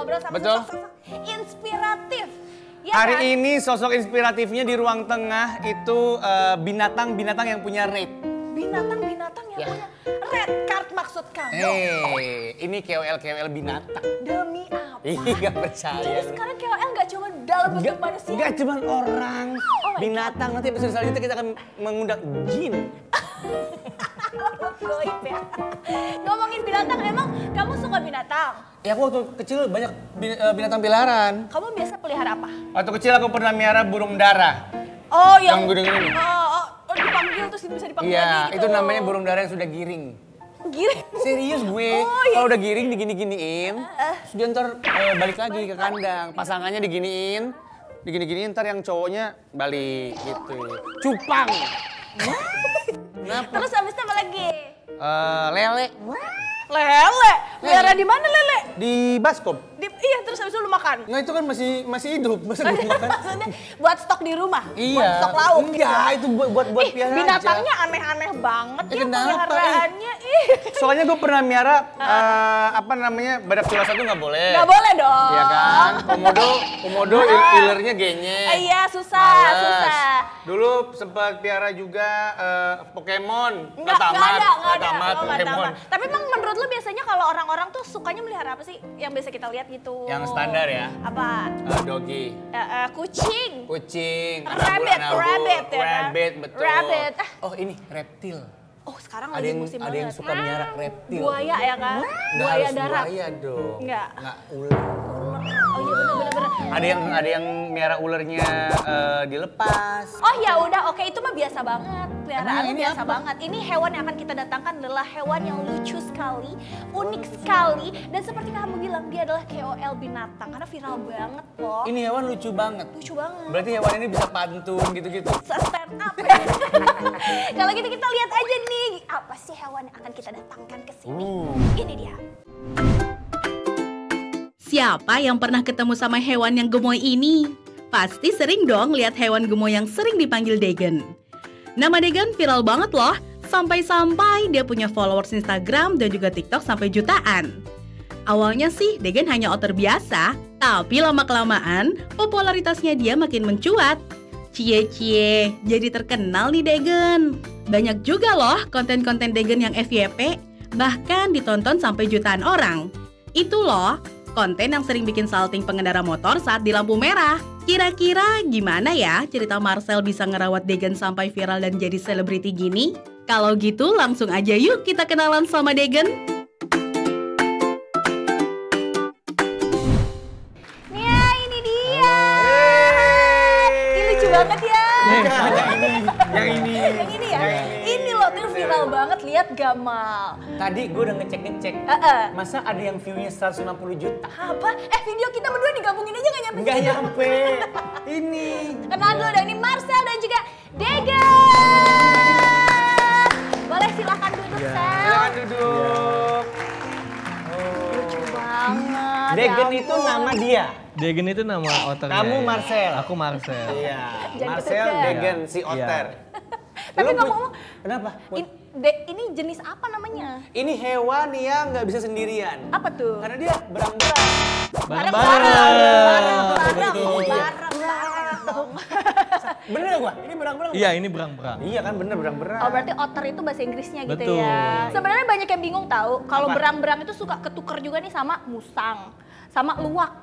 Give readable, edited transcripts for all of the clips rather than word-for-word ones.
ngobrol sama sosok-sosok inspiratif. Ya Hari kan? ini sosok inspiratifnya di ruang tengah itu binatang-binatang yang punya red. Binatang-binatang yang punya red card maksud kamu. Ini KOL binatang. Demi apa? Iya percaya. Jadi sekarang KOL nggak cuma dalam bentuk manusia. Enggak cuma orang, my binatang. Nanti episode selanjutnya kita akan mengundang jin. Goib ya. Ngomongin binatang, emang kamu suka binatang? Ya aku waktu kecil banyak binatang peliharaan. Kamu biasa pelihara apa? Waktu kecil aku pernah miara burung dara. Oh, yang gede-gede nih. Oh, dipanggil terus bisa dipanggil Iya, lagi gitu. itu namanya burung dara yang sudah giring. Giring? Serius gue, Oh, iya. kalau udah giring digini-giniin, terus dia ntar balik lagi ke kandang. Pasangannya digini-giniin, ntar yang cowoknya balik gitu. Cupang. Kenapa? Terus habis itu apa lagi? Lele. Lele? Pelihara di mana lele? Di baskom. Iya, terus habis itu lu makan? Nggak, itu kan masih hidup, masa gue makan? Maksudnya buat stok di rumah? Iya. Buat stok lauk? Enggak, itu buat piara aja. Binatangnya aneh-aneh banget ya Kenapa? peliharaannya. Soalnya gue pernah miara, badak culas satu nggak boleh. Nggak boleh dong. Iya kan? Komodo ilernya genyek. Iya, susah. Dulu sempat piara juga Pokemon. Nggak ada. tamat Oh, nggak Pokemon. tamat. Tapi emang menurut lu biasanya kalau orang-orang tuh sukanya melihara apa sih? Yang biasa kita lihat gitu. Yang standar ya? Apa? Doggy. Kucing. Kucing. Rabbit ya kan? Rabbit, betul. Rabbit. Oh ini reptil. Oh, sekarang Ada lagi yang musim ada banget. yang suka miara reptil. Buaya ya kan? Nggak Buaya harus darat. buaya dong. Nggak. ular. Oh iya bener. Ada yang miara ularnya dilepas. Oh ya udah, oke, itu mah biasa banget. Peliharaan Emang lu ini biasa apa? banget. Ini hewan yang akan kita datangkan adalah hewan yang lucu sekali, unik sekali, dan seperti kamu bilang dia adalah KOL binatang karena viral banget loh. Ini hewan lucu banget. Lucu banget. Berarti hewan ini bisa pantun gitu-gitu. Stand up. Kalau gitu kita lihat aja nih, apa sih hewan yang akan kita datangkan ke sini. Ini dia. Siapa yang pernah ketemu sama hewan yang gemoy ini? Pasti sering dong lihat hewan gemoy yang sering dipanggil Degen. Nama Degen viral banget loh, sampai-sampai dia punya followers Instagram dan juga TikTok sampai jutaan. Awalnya sih Degen hanya otter biasa, tapi lama-kelamaan popularitasnya dia makin mencuat. Cie, jadi terkenal nih Degen. Banyak juga loh konten-konten Degen yang FYP, bahkan ditonton sampai jutaan orang. Itu loh, konten yang sering bikin salting pengendara motor saat di lampu merah. Kira-kira gimana ya cerita Marcel bisa ngerawat Degen sampai viral dan jadi selebriti gini? Kalau gitu langsung aja yuk kita kenalan sama Degen. Ya, ini dia. Ini lucu banget ya. Yang ini. Yang ini ya. Ini loh tuh viral banget, lihat Gamal. Tadi gue udah ngecek. Masa ada yang view-nya 150 juta? Apa? Video kita berdua digabungin aja gak nyampe. Nggak nyampe. Ini. Kenal dulu dan ini Marcel dan juga Degen. Boleh silakan duduk, Sel. Silakan duduk. Lucu banget. Degen ya itu ampun. nama dia. Degen itu nama oternya. Kamu Marcel. Aku Marcel. Iya. Jangan Marcel deket-deket. Degen si otter. Tapi Lu ngomong-ngomong, kenapa? ini jenis apa namanya? Ini hewan yang nggak bisa sendirian. Apa tuh? Karena dia berang-berang. Bareng-bareng dong. Bener gak gua? Ini berang-berang. Iya, ini berang-berang. Iya kan bener berang-berang. Oh berarti otter itu bahasa Inggrisnya gitu Betul. ya. Sebenarnya banyak yang bingung tahu kalau Apa? berang-berang itu suka ketuker juga nih sama musang, sama luwak.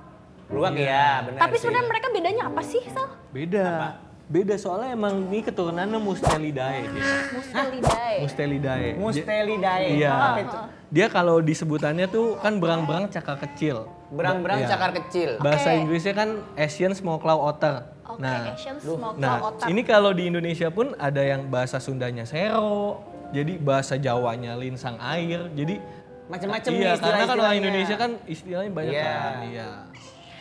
Luwak ya, bener. Tapi sih. sebenarnya mereka bedanya apa sih, Sal? Beda. Beda soalnya emang ini keturunannya Mustelidae dia. Mustelidae. Mustelidae. Mustelidae. Iya. Apa itu? Dia kalau disebutannya tuh kan berang-berang cakar kecil. Berang-berang Iya. cakar kecil. Bahasa Oke. Inggrisnya kan Asian Smallclaw Otter. Oke, Asian Smallclaw Nah, Otter. ini kalau di Indonesia pun ada yang bahasa Sundanya sero, jadi bahasa Jawanya linsang air. Jadi Macam-macam nih iya, karena kan orang istilah-istilahnya. Indonesia kan istilahnya banyak Iya. kan. Iya.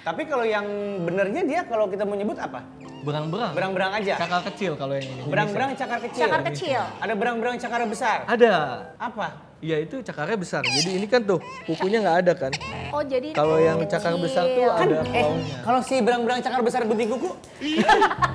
Tapi kalau yang benernya dia kalau kita mau nyebut apa? Berang-berang. Berang-berang aja. Cakar kecil kalau yang ini. Berang-berang cakar kecil. Cakar kecil. Ada berang-berang cakar besar. Ada. Apa? Iya itu cakarnya besar. Jadi ini kan tuh kukunya nggak ada kan. Oh jadi Kalau yang cakar besar tuh kecil. ada klaunya. Kalau si berang-berang cakar besar gunting kuku,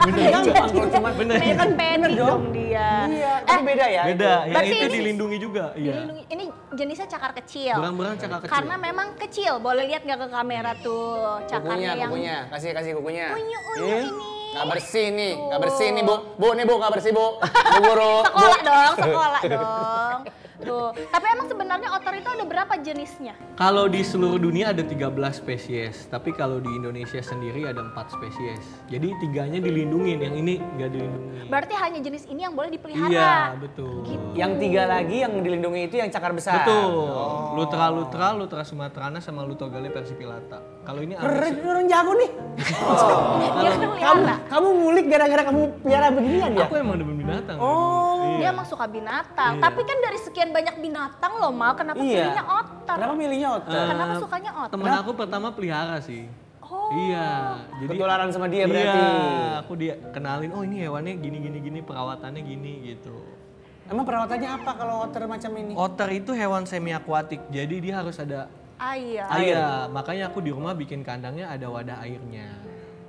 Bener juga. gampang kalau cuma Bener. Ini kan pendek dong. dong dia. Iya, tapi beda ya. Beda. itu. Ya berarti itu ini- dilindungi juga. Iya. Dilindungi. Ini jenisnya cakar kecil. Berang-berang cakar kecil. Karena memang kecil. Boleh lihat nggak ke kamera tuh cakarnya yang Kukunya, kasih kukunya. unyu-unyu ini. Nggak bersih nih, nggak bersih nih Bu. Bu, nih Bu, nggak bersih Bu. Bu Guru. Sekolah dong, sekolah dong. Tuh. Tapi emang sebenarnya otter itu ada berapa jenisnya? Kalau di seluruh dunia ada 13 spesies, tapi kalau di Indonesia sendiri ada 4 spesies. Jadi 3-nya dilindungin, yang ini nggak dilindungi. Berarti hanya jenis ini yang boleh dipelihara. Iya, betul. Yang 3 lagi yang dilindungi itu yang cakar besar. Betul. Lutra sumatrana sama Lutogale persipilata. Kalau ini Keren, orang jago nih. Dia kan melihara. Kamu ngulik gara-gara kamu piara beginian ya? aku emang demen binatang. Oh. Dia emang suka binatang. Iya. Tapi kan dari sekian banyak binatang loh, Mal. Kenapa pilihnya otter? Kenapa milihnya otter? Kenapa sukanya otter? Temen aku pertama pelihara sih. Oh. Iya, jadi Ketularan sama dia berarti. Iya, aku dia kenalin, oh ini hewannya gini, perawatannya gini gitu. Emang perawatannya apa kalau otter macam ini? Otter itu hewan semi akuatik, jadi dia harus ada Air. air. Makanya aku di rumah bikin kandangnya ada wadah airnya.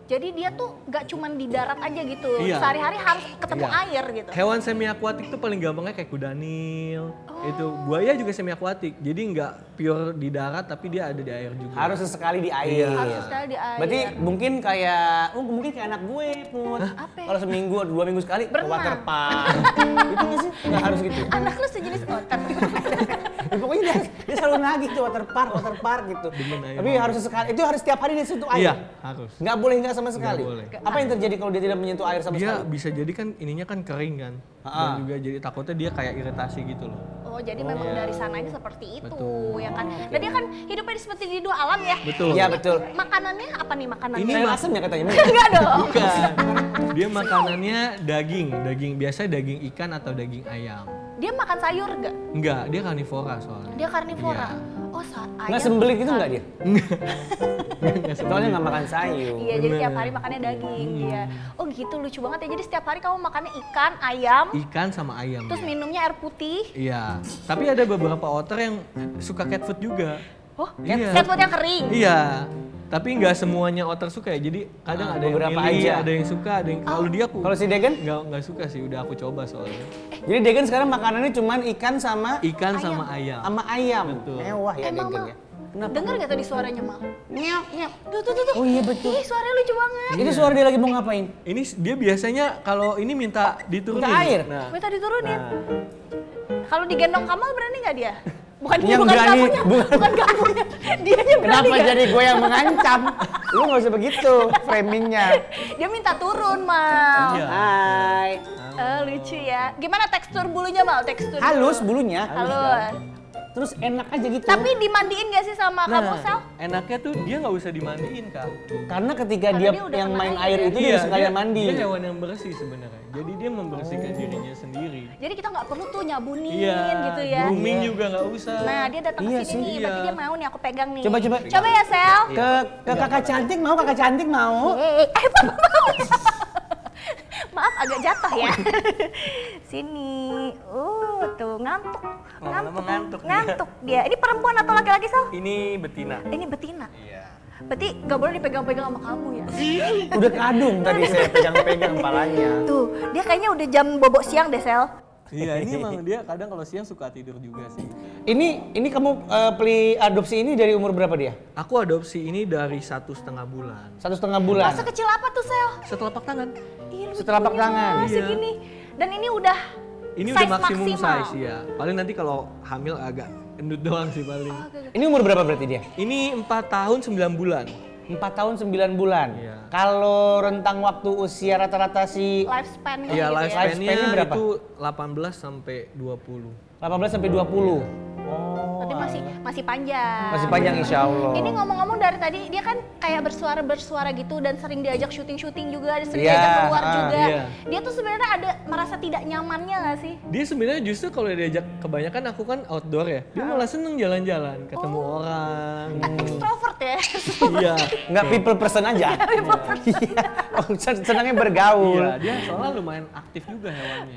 Jadi dia tuh gak cuman di darat aja gitu. Iya. Sehari-hari harus ketemu Iya. air gitu. Hewan semi akuatik tuh paling gampangnya kayak kuda nil. Itu buaya juga semi akuatik. Jadi nggak pure di darat tapi dia ada di air juga. Harus sesekali di air. Harus sekali di air. Berarti mungkin kayak anak gue Put. Apa? Kalau seminggu 2 minggu sekali ke Berenang. water park. Itu nggak sih? Nggak harus gitu. Anak lu sejenis otter. Ya, pokoknya dia selalu nagih tuh water park gitu. Demen air Tapi harus sesekali. Itu harus setiap hari dia sentuh air. Iya, harus. Nggak boleh nggak sama sekali. boleh. Apa yang terjadi kalau dia tidak menyentuh air sama Dia sekali? bisa jadi kan ininya kan kering kan. Dan juga jadi takutnya dia kayak iritasi gitu loh. Oh, jadi memang dari sananya seperti itu, Betul. ya kan? Dan dia kan hidupnya seperti di 2 alam ya. Betul. Iya betul. Makanannya apa nih makanannya? Ini Sayur asem ya katanya. Enggak dong. Bukan. Dia makanannya daging biasa daging ikan atau daging ayam. Dia makan sayur enggak? Enggak, dia karnivora soalnya. Dia karnivora. Iya. Oh, ayam. Nggak sembelit gitu nggak dia? Nggak Soalnya nggak makan sayur. Iya, jadi tiap hari makannya daging. Iya. Oh, gitu lucu banget ya. Jadi setiap hari kamu makannya ikan, ayam, Ikan sama ayam. terus dia. minumnya air putih. Iya. Tapi ada beberapa otter yang suka cat food juga. Oh, Iya. cat food yang kering. Iya. Tapi nggak semuanya otter suka ya. Jadi kadang ada yang beberapa milih, aja. ada yang suka, ada yang kalau dia aku Kalau si Degen? nggak suka sih. Udah aku coba soalnya. Jadi Degen sekarang makanannya cuma ikan sama Ikan sama ayam. ayam. Betul. Mewah ya Emang, Degen Mal. ya. Kenapa? Dengar gak tadi suaranya, Mal? Nyap, nyap. Tuh. Oh iya betul. Ih, suaranya lucu banget. Itu suara dia lagi mau ngapain? Ini dia biasanya kalau ini minta diturunin. Minta air? Nah, Minta diturunin. Kalau digendong Kamal berani nggak dia? Bukan Yang bukan berani, kamunya, bukan kamunya. Dianya berani Kenapa nggak? jadi gue yang mengancam? Lu nggak usah begitu framingnya. Dia minta turun, Mal. Iya. Hai. Lucu ya. Gimana tekstur bulunya, Mal? Tekstur Halus bulu. bulunya. Halus. Terus enak aja gitu. Tapi dimandiin gak sih sama kamu, Sel? enaknya tuh dia nggak usah dimandiin Kak. Karena ketika Karena dia dia udah yang kena main air air ya? itu dia sekalian mandi. Dia hewan yang bersih sebenarnya. Jadi dia membersihkan dirinya sendiri. Jadi kita nggak perlu tuh nyabunin Iya. gitu ya. Grooming juga nggak usah. Nah, dia datang Iya ke sini sih, nih, berarti iya. dia mau nih aku pegang nih. Coba. Coba ya, Sel. Ke kakak cantik mau, kakak cantik mau. Papa mau. Maaf agak jatuh ya. Sini. Tuh ngantuk. Lama-lama ngantuk dia. Ngantuk dia. Ini perempuan atau laki-laki, Sel? Ini betina. Ini betina. Iya. Berarti nggak boleh dipegang-pegang sama kamu ya? Udah kadung tadi saya pegang-pegang kepalanya. Tuh, dia kayaknya udah jam bobok siang deh, Sel. Iya, ini emang dia kadang kalau siang suka tidur juga sih. Ini kamu beli adopsi ini dari umur berapa dia? Aku adopsi ini dari 1,5 bulan. 1,5 bulan. Masa kecil apa tuh, Sel? Setelapak tangan. Ih, lucunya Setelapak tangan. masih Iya. gini. Dan ini udah Ini size udah maksimum maksimal. size ya. Paling nanti kalau hamil agak endut doang sih paling. Ini umur berapa berarti dia? Ini 4 tahun 9 bulan. 4 tahun 9 bulan. Iya. Kalau rentang waktu usia rata-rata si Lifespan-nya Iya, gitu ya. lifespan-nya Lifespan-nya berapa? itu 18 sampai 20. 18 sampai 20. Oh. Berarti masih panjang. Masih panjang insya Allah. Ini ngomong-ngomong dari tadi dia kan kayak bersuara gitu dan sering diajak syuting juga, sering Iya, diajak keluar juga. iya. Dia tuh sebenarnya ada merasa tidak nyamannya nggak sih? Dia sebenarnya justru kalau diajak kebanyakan aku kan outdoor ya. Dia malah seneng jalan-jalan, ketemu orang. Extrovert ya. Iya. Nggak people person aja. Iya. Oh, senangnya bergaul. Iya, dia soalnya lumayan aktif juga hewannya.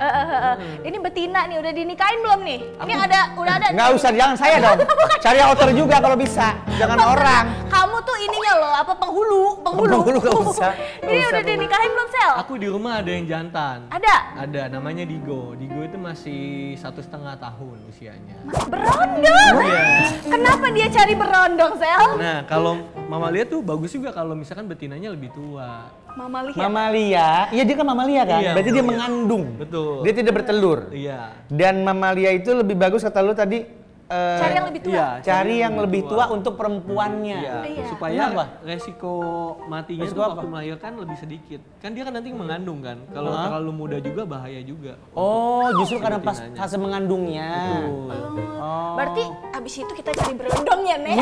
Ini betina nih udah dinikahin belum nih? Ini udah ada. Nggak usah, jangan saya dong. Cari outer juga kalau bisa. Jangan orang. Kamu kamu tuh ininya loh, apa penghulu. Penghulu nggak usah. Ini udah dinikahin belum, Sel? Aku di rumah ada yang jantan. Ada? Ada, namanya Digo. Digo itu masih 1,5 tahun usianya. Berondong? Iya. Kenapa dia cari berondong, Sel? Nah, kalau mamalia tuh bagus juga kalau misalkan betinanya lebih tua. Mamalia, iya dia kan mamalia kan? Iya, Berarti dia mamalia. mengandung. Betul. Dia tidak bertelur. Iya. Dan mamalia itu lebih bagus kata lu tadi. Cari yang lebih tua? Iya, Cari yang lebih tua untuk perempuannya. Iya. Iya. Supaya Kenapa? resiko matinya Resiko tuh apa? waktu melahirkan lebih sedikit. Kan dia kan nanti mengandung kan. Kalau terlalu muda juga bahaya juga. Oh, justru karena pas betinanya. fase mengandungnya. Betul. Oh. Berarti abis itu kita cari berondongnya, Nek.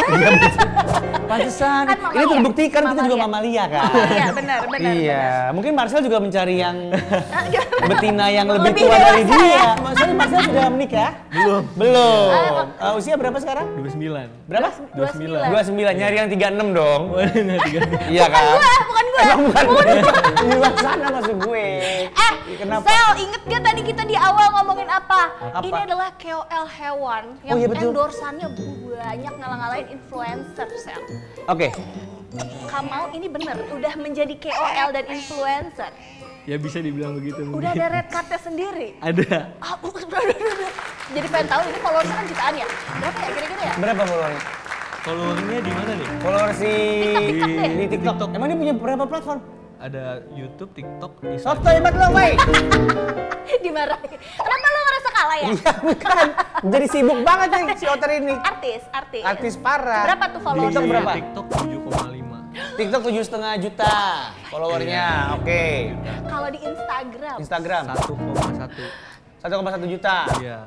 Pantesan. Kan mamalia. Ini terbukti kan kita juga mamalia kan. Iya, benar. Iya, mungkin Marcel juga mencari yang benar. betina yang lebih Lebih tua dari dewasa, dia. ya? Maksudnya Marcel sudah menikah? Belum. Usia berapa sekarang? 29. Berapa? 29. 29. Nyari yang 36 dong. Bukan Iya kan? Bukan gua. Emang bukan gue. Di luar sana maksud gue. Kenapa? Sel, inget gak tadi kita di awal ngomongin apa? Apa? Ini adalah KOL hewan yang iya, betul. endorsannya banyak ngalah-ngalahin influencer, Sel. Oke. Kamal ini bener, udah menjadi KOL dan influencer. Ya bisa dibilang begitu mungkin. Udah ada red cardnya sendiri. Ada. Ah, jadi pengen tahu ini followersnya kan jutaan ya? Berapa ya kira-kira ya? Berapa followernya? Followernya di mana nih? Follower si TikTok deh. di TikTok. Emang dia punya berapa platform? Ada YouTube, TikTok, Soto hebat lo, wey. Dimarahin. Kenapa lo ngerasa kalah ya? Iya, bukan. Jadi sibuk banget nih si Otter ini. Artis. Artis parah. Berapa tuh follower? TikTok berapa? TikTok 7,5. TikTok 7,5 juta followernya. Oke. Kalau di Instagram. Instagram 1,1. 1,1 juta. Iya.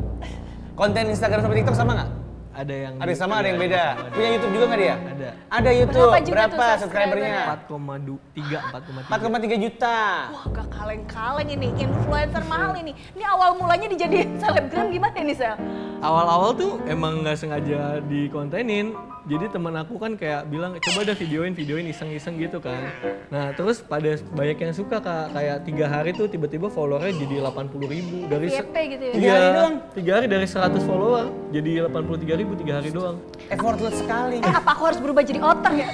Konten Instagram sama TikTok sama nggak? Ada yang Ada yang sama, ada yang iya, beda. ada. Punya YouTube juga nggak dia? Ada. Ada YouTube. Berapa juga Berapa tuh subscribernya? 4,3. 4,3 juta. Wah, gak kaleng-kaleng ini, influencer mahal ini. Ini awal mulanya dijadiin selebgram gimana nih, Sel? Awal-awal tuh emang nggak sengaja dikontenin. Jadi teman aku kan kayak bilang coba deh videoin iseng-iseng gitu kan. Nah terus pada banyak yang suka Kak, kayak 3 hari tuh tiba-tiba followernya jadi 80.000 dari FYP gitu ya? 3 hari doang? 3 hari dari 100 follower jadi 83.000 3 hari doang. Effortless sekali. Apa aku harus berubah jadi otter ya?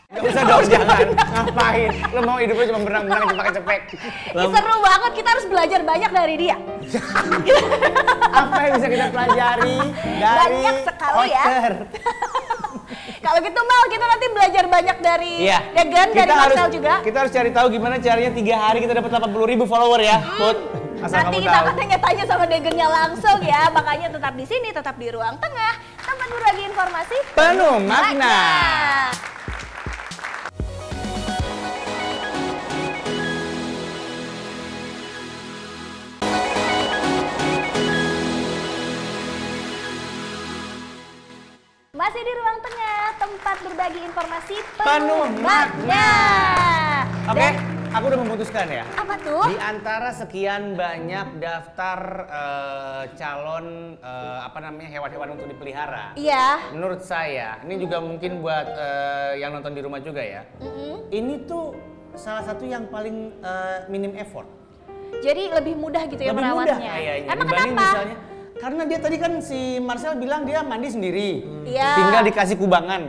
Gak usah dong, jangan. Ngapain? Lo mau hidup lo cuma berenang-berenang cepek-cepek. Ih, seru banget, kita harus belajar banyak dari dia. Apa yang bisa kita pelajari dari Banyak sekali ya. Otter? Kalau gitu Mal, kita nanti belajar banyak dari Iya. Degan, dari Marcel juga. Kita harus cari tahu gimana caranya 3 hari kita dapat 80.000 follower ya, Put. Asal Nanti kamu kita tahu. akan tanya-tanya sama Degennya langsung ya. Makanya tetap di sini, tetap di ruang tengah. Tempat berbagi informasi Penuh makna. Masih di ruang tengah, tempat berbagi informasi Penuh makna. Oke, Dan aku udah memutuskan ya. apa tuh? Di antara sekian banyak daftar calon hewan-hewan untuk dipelihara. Iya. Menurut saya, ini juga mungkin buat yang nonton di rumah juga ya. Ini tuh salah satu yang paling minim effort. Jadi lebih mudah gitu ya Lebih merawatnya. mudah kayaknya. Emang dibanding kenapa? misalnya, karena dia tadi kan si Marcel bilang dia mandi sendiri. Iya. Tinggal dikasih kubangan.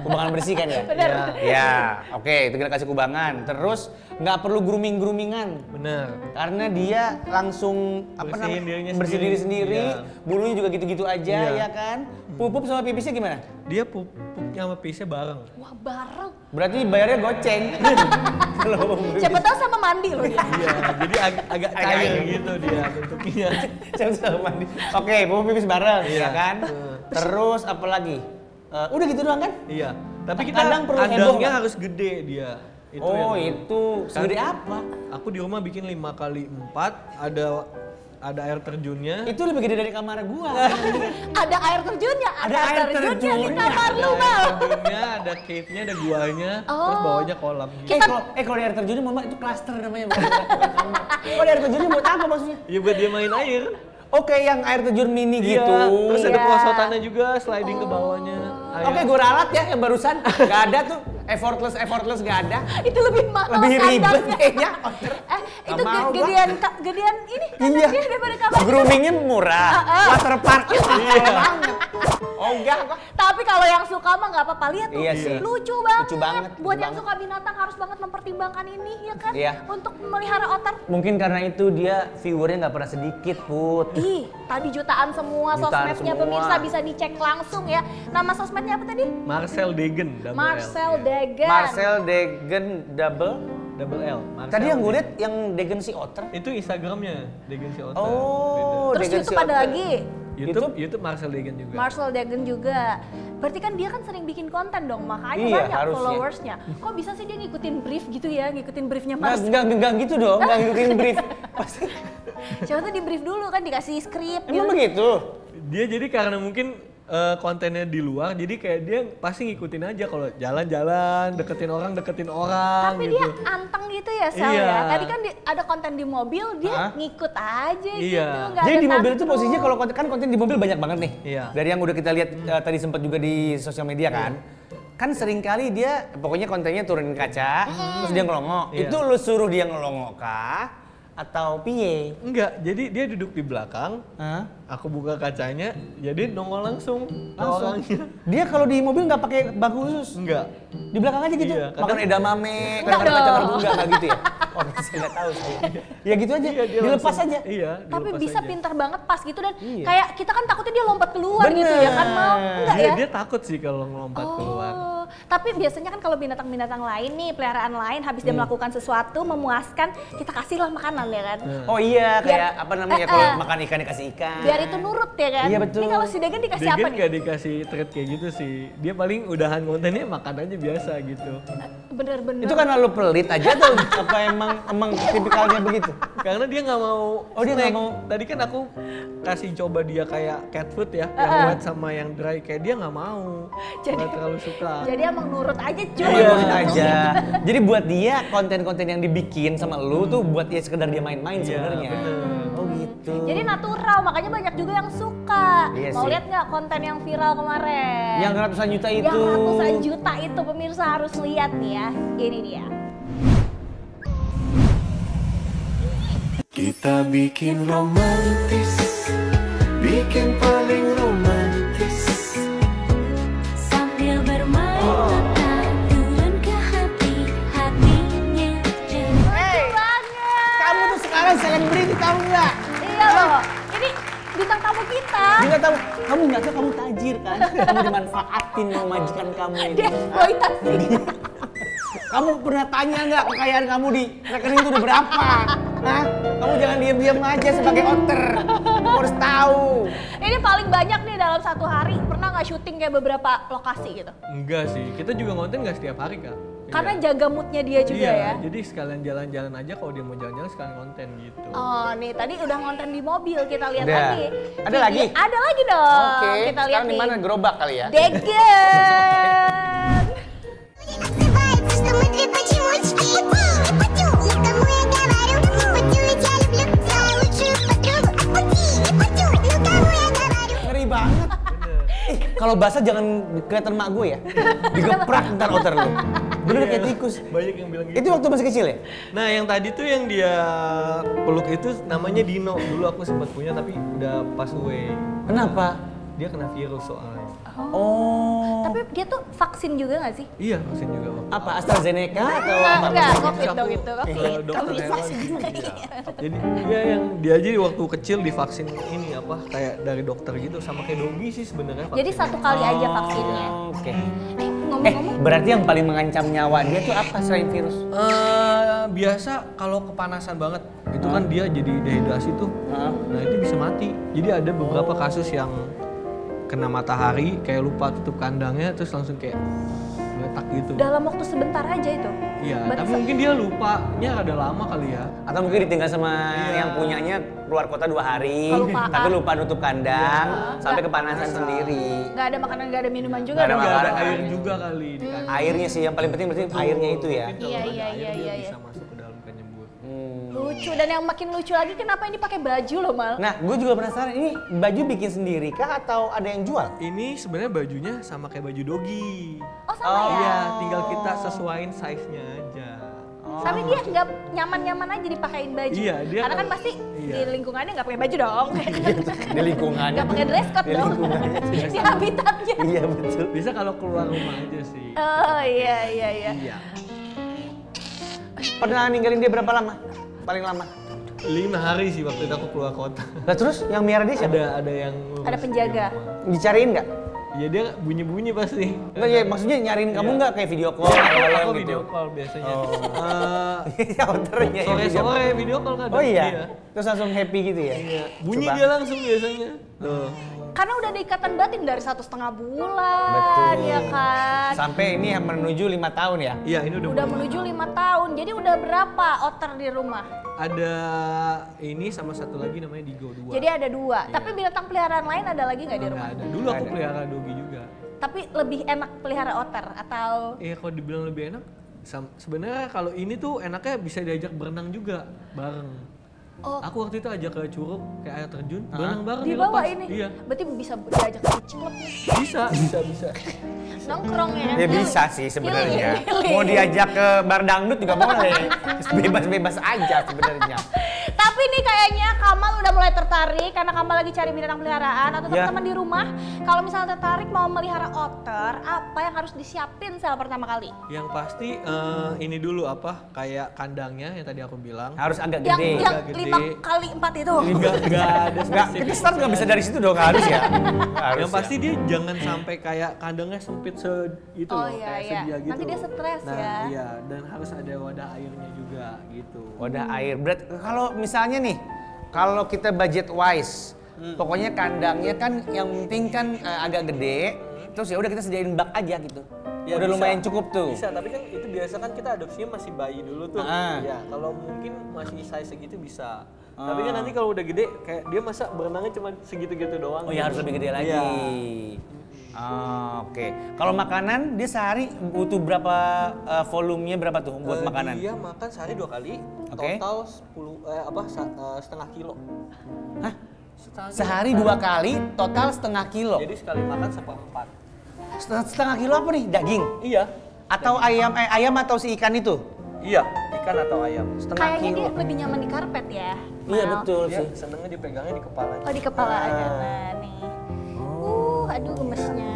Kubangan bersih kan ya? Bener. Ya, oke, tinggal kasih kubangan. Terus nggak perlu grooming-groomingan. Bener. Karena dia langsung Bersihin dirinya bersih sendiri. diri sendiri, Iya. bulunya juga gitu-gitu aja Iya. ya kan. Pup sama pipisnya gimana? Dia pupuknya sama pisnya bareng. Wah, bareng. Berarti bayarnya goceng. Kalau Siapa tahu sama mandi loh dia. Iya, jadi agak cair gitu dia bentuknya. sama mandi. Oke, pup pipis bareng ya Iya. kan. Terus apa lagi? Udah gitu doang kan? Iya. Tapi kita Kadang perlu heboh kandangnya nggak? harus gede dia. Oh, yang- itu segede apa? Aku di rumah bikin 5x4, ada air terjunnya. Itu lebih gede dari kamar gua. Ada air terjunnya, Ada air di terjunnya. kamar lu, Ada Mal. air terjunnya, ada cave-nya, ada guanya, terus Oh. bawahnya kolam gitu. Kalau di air terjunnya mama itu klaster namanya bukan kamar. Kalau di air terjunnya buat apa maksudnya? Iya buat dia main air. Oke, yang air terjun mini Iya, gitu. terus ada Iya. perosotannya juga, sliding ke bawahnya. Oke, gue ralat ya yang barusan. Gak ada tuh, effortless gak ada. Itu lebih mahal Lebih ribet standarnya. kayaknya. Itu Nggak mau gedean ini Iya. dia daripada kamar. Groomingnya murah, waterpark banget. Oh enggak kok. Tapi kalau yang suka mah nggak apa-apa, lihat tuh, Iya sih. lucu banget. Lucu banget, Buat lucu yang banget. suka binatang harus banget mempertimbangkan ini, ya kan? Iya. Untuk memelihara otter. Mungkin karena itu dia viewernya nggak pernah sedikit, Put. Ih, tadi jutaan semua Jutaan sosmednya semua. pemirsa bisa dicek langsung ya. Nama sosmednya apa tadi? Marcel Degen, double Marcel L. Degen. Marcel Degen Double L. Marcel Tadi yang gue Degen. lihat yang Degen si otter. Itu Instagramnya Degen si Otter. Oh, Terus Degen si YouTube ada otter. lagi. YouTube Marcel Degen juga. Marcel Degen juga. Berarti kan dia kan sering bikin konten dong, makanya Iya, banyak harusnya. followersnya. Kok bisa sih dia ngikutin brief gitu ya, ngikutin briefnya Mas? Enggak gitu dong, enggak ngikutin brief. Pasti. Siapa tuh di brief dulu kan, dikasih skrip Emang gitu. begitu? Dia jadi karena mungkin kontennya di luar, jadi kayak dia pasti ngikutin aja kalau jalan-jalan, deketin orang Tapi gitu. dia anteng gitu ya, Sel Iya. ya. Tadi kan ada konten di mobil, dia ngikut aja Iya. gitu. Nggak Jadi ada di mobil itu takut. posisinya kalau konten di mobil banyak banget nih. Iya. Dari yang udah kita lihat tadi sempat juga di sosial media kan. Kan sering kali dia pokoknya kontennya turunin kaca, terus dia ngelongok. Iya. Itu lu suruh dia ngelongok kah? Atau piye? Enggak, jadi dia duduk di belakang, Hah? aku buka kacanya, jadi nongol langsung. Orangnya. Dia kalau di mobil nggak pakai bangku khusus? Enggak. Di belakang aja gitu? Iya, Makan kadang- edamame, Enggak kadang-kadang kacang dong. rebus nggak gitu ya? Oh, saya nggak tahu saya. Ya gitu aja, Iya, dia dilepas langsung- aja. Iya, Tapi dilepas bisa aja. pintar banget pas gitu dan Iya. kayak kita kan takutnya dia lompat keluar gitu ya kan, mau enggak Dia, ya? dia takut sih kalau ngelompat keluar. Oh, tapi biasanya kan kalau binatang-binatang lain nih, peliharaan lain habis dia melakukan sesuatu memuaskan, kita kasihlah makanan ya kan. Oh iya, kayak Biar- apa namanya kalau makan ikan dikasih ikan. Biar itu nurut ya kan. Iya, betul. Ini kalau si Degen dikasih Degen apa nih? nggak dikasih treat kayak gitu sih. Dia paling udahan kontennya makan aja biasa gitu. Bener-bener. Itu karena lu pelit aja atau apa emang tipikalnya begitu? Karena dia nggak mau. Oh, dia nggak snack. mau. Tadi kan aku kasih coba dia kayak cat food ya, yang wet sama yang dry. Kayak dia nggak mau. Jadi- Nggak terlalu suka. Jadi emang nurut aja cuy. Iya aja. Jadi buat dia konten-konten yang dibikin sama lu tuh buat dia sekedar dia main-main Iya, sebenarnya. bener. Oh gitu. Jadi natural, makanya banyak juga yang suka. Iya Mau sih. lihat nggak konten yang viral kemarin? Yang ratusan juta itu. Yang ratusan juta itu pemirsa harus lihat nih ya. Ini dia. Kita bikin romantis, bikin paling romantis. Sambil bermain mata turun ke hati, hatinya jatuh. Lucu banget. Kamu tuh sekarang selebriti tahu nggak? Iya loh. Ini bintang tamu kita. Dia nggak tahu. Kamu nggak tahu kamu tajir kan? Kamu dimanfaatin sama majikan kamu ini. Dieksploitasi. Kamu pernah tanya nggak kekayaan kamu di rekening itu udah berapa? Hah? Kamu jangan diam-diam aja sebagai otter. Kamu harus tahu. Ini paling banyak nih dalam satu hari. Pernah nggak syuting kayak beberapa lokasi gitu? Enggak sih. Kita juga konten nggak setiap hari kak. Karena Iya. jaga moodnya dia juga Iya, ya. jadi sekalian jalan-jalan aja kalau dia mau jalan-jalan sekalian konten gitu. Oh nih tadi udah ngonten di mobil, kita lihat Udah. lagi. Ada lagi? Ada lagi dong. Oke. Kita lihat Sekarang di nih. mana? Gerobak kali ya? Degen. Открывается, что мы две почемучки. Путю, никому я говорю. Путю, ведь я люблю свою лучшую подругу. Пути, путю, никому я говорю. Ngeri banget. Kalau basah jangan kelihatan mak gue ya. Digeprak ntar otter lu. Bener kayak tikus. Banyak yang bilang gitu. Itu waktu masih kecil ya? Nah yang tadi tuh yang dia peluk itu namanya Dino. Dulu aku sempat punya tapi udah pass away. Kenapa? Dia kena virus soalnya. Oh. Tapi dia tuh vaksin juga nggak sih? Iya vaksin juga waktu. Apa AstraZeneca atau apa? Enggak, Terus COVID dong aku itu. ke COVID. dokter COVID hewan. vaksin. Jadi dia yang dia aja waktu kecil divaksin ini apa kayak dari dokter gitu sama kayak Dogi sih sebenarnya. Jadi vaksinnya. satu kali aja vaksinnya. Oke. Ngomong-ngomong, Berarti yang paling mengancam nyawa dia tuh apa selain virus? Biasa kalau kepanasan banget itu kan dia jadi dehidrasi tuh. Hah? Nah itu bisa mati. Jadi ada beberapa kasus yang kena matahari kayak lupa tutup kandangnya terus langsung kayak meletak gitu. dalam waktu sebentar aja itu. Iya, Berarti tapi mungkin dia lupanya ada lama kali ya. Atau mungkin ditinggal sama yang punyanya keluar kota 2 hari, Kelupaan. tapi lupa nutup kandang, sampai Nggak- kepanasan sendiri. nggak ada makanan, nggak ada minuman juga Nggak ada dong. Nggak ada makanan. air juga kali di kandang. Airnya sih yang paling penting berarti airnya itu ya. Mungkin kalau Iya, ada iya, air iya, dia iya, bisa iya. masuk ke dalam kan nyembur. Hmm. Lucu lucu dan yang makin lucu lagi kenapa ini pakai baju loh Mal? Nah, gue juga penasaran ini baju bikin sendiri kah atau ada yang jual? Ini sebenarnya bajunya sama kayak baju dogi. Oh sama ya? Iya, tinggal kita sesuaiin size-nya aja. Tapi dia nggak nyaman-nyaman aja dipakein baju. Iya, dia karena kan kalau- pasti iya. di lingkungannya nggak pakai baju dong. Di lingkungannya. Nggak pakai dress code Di dong. lingkungannya. Di habitatnya. Iya betul. Bisa kalau keluar rumah aja sih. Oh iya. Iya. Pernah ninggalin dia berapa lama? Paling lama? 5 hari sih waktu itu aku keluar kota. Lah terus yang miara dia siapa? Ada yang ngurus Ada penjaga. di rumah. Dicariin nggak? Iya dia bunyi-bunyi pasti. Enggak ya, maksudnya nyariin kamu nggak kayak video call Iya, atau aku gitu? video call biasanya. Ya outernya ya video call. Sore-sore video call kadang. Oh iya? Terus langsung happy gitu ya? Iya. Bunyi Coba. dia langsung biasanya. Tuh. Karena udah ada ikatan batin dari 1,5 bulan, Betul. ya kan? Sampai ini menuju 5 tahun ya? Iya ini Udah menuju 5 tahun, jadi udah berapa otter di rumah? Ada ini sama satu lagi namanya Digo 2. Jadi ada 2, tapi binatang peliharaan lain ada lagi nggak di Nggak rumah? ada. Dulu aku Ada. pelihara dogi juga. Tapi lebih enak pelihara otter atau? Kalau dibilang lebih enak, sebenarnya kalau ini tuh enaknya bisa diajak berenang juga bareng. Oh. Aku waktu itu ajak ke Curug kayak air terjun, berenang bareng Di bawah dilepas. ini? Iya. Berarti bisa diajak ke celep nih. Bisa. Nongkrong ya? Ya bisa sih sebenarnya. Healing. Mau diajak ke bar dangdut juga boleh. Bebas-bebas aja sebenarnya. Tapi nih kayaknya Kamal udah mulai tertarik karena Kamal lagi cari binatang peliharaan atau Ya. teman-teman di rumah. Kalau misalnya tertarik mau melihara otter, apa yang harus disiapin sel pertama kali? Yang pasti ini dulu apa kayak kandangnya yang tadi aku bilang. Harus agak Yang gede. yang Gede. 5x4 itu. Enggak ada Nggak, spesifik. kita start nggak bisa dari situ dong, harus ya? Harus Yang pasti dia jangan sampai kayak kandangnya sempit gitu Oh loh, iya, kayak iya. sedia gitu. Nanti dia stres nah, ya. Iya, dan harus ada wadah airnya juga gitu. Wadah air. Berat kalau misalnya nih, kalau kita budget wise, pokoknya kandangnya kan yang penting kan agak gede, terus ya udah kita sediain bak aja gitu. Ya, udah bisa. lumayan cukup tuh. Bisa, tapi kan itu biasa kan kita adopsinya masih bayi dulu tuh. Ah. Ya, kalau mungkin masih size segitu bisa. Tapi kan nanti kalau udah gede kayak dia masa berenangnya cuma segitu-gitu doang. Oh ya harus lebih gede lagi. Iya. Oke. Kalau makanan dia sehari butuh berapa volumenya berapa tuh buat makanan? Dia makan sehari 2 kali, Oke. total setengah kilo. Hah? Setengah kilo. Sehari 2 kali, total setengah kilo. Jadi sekali makan seperempat. Setengah kilo apa nih? Daging? Iya. Atau ayam atau si ikan itu? Iya, ikan atau ayam. Setengah Kayaknya kilo. dia lebih nyaman di karpet ya. Iya Mal. betul Dia sih. senengnya dipegangnya di kepala. Oh di kepala aja nah nih. Aduh gemesnya.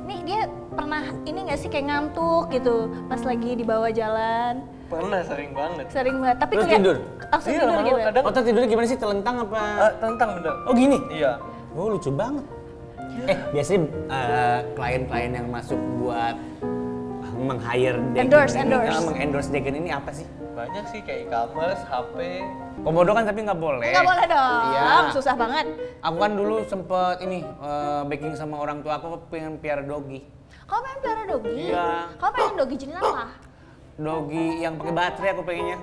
Nih dia pernah ini nggak sih kayak ngantuk gitu pas lagi di bawah jalan. Pernah sering banget. Sering banget. Tapi Terus keliat- tidur? Langsung Iya, tidur lama-lama gitu. kadang- Otak tidurnya gimana sih? Telentang apa? Tentang bener. Oh gini? Iya. Oh lucu banget. Biasanya klien-klien yang masuk buat meng-hire Degen Endorse, ini, endorse. meng-endorse Degen ini apa sih? Banyak sih kayak e-commerce, HP. Komodo kan tapi nggak boleh. Nggak boleh dong. Iya. Susah banget. Aku kan dulu sempet ini baking sama orang tua aku pengen piara dogi. Kau pengen pelihara dogi? Iya. Kau pengen dogi jenis apa? Dogi yang pakai baterai aku pengennya.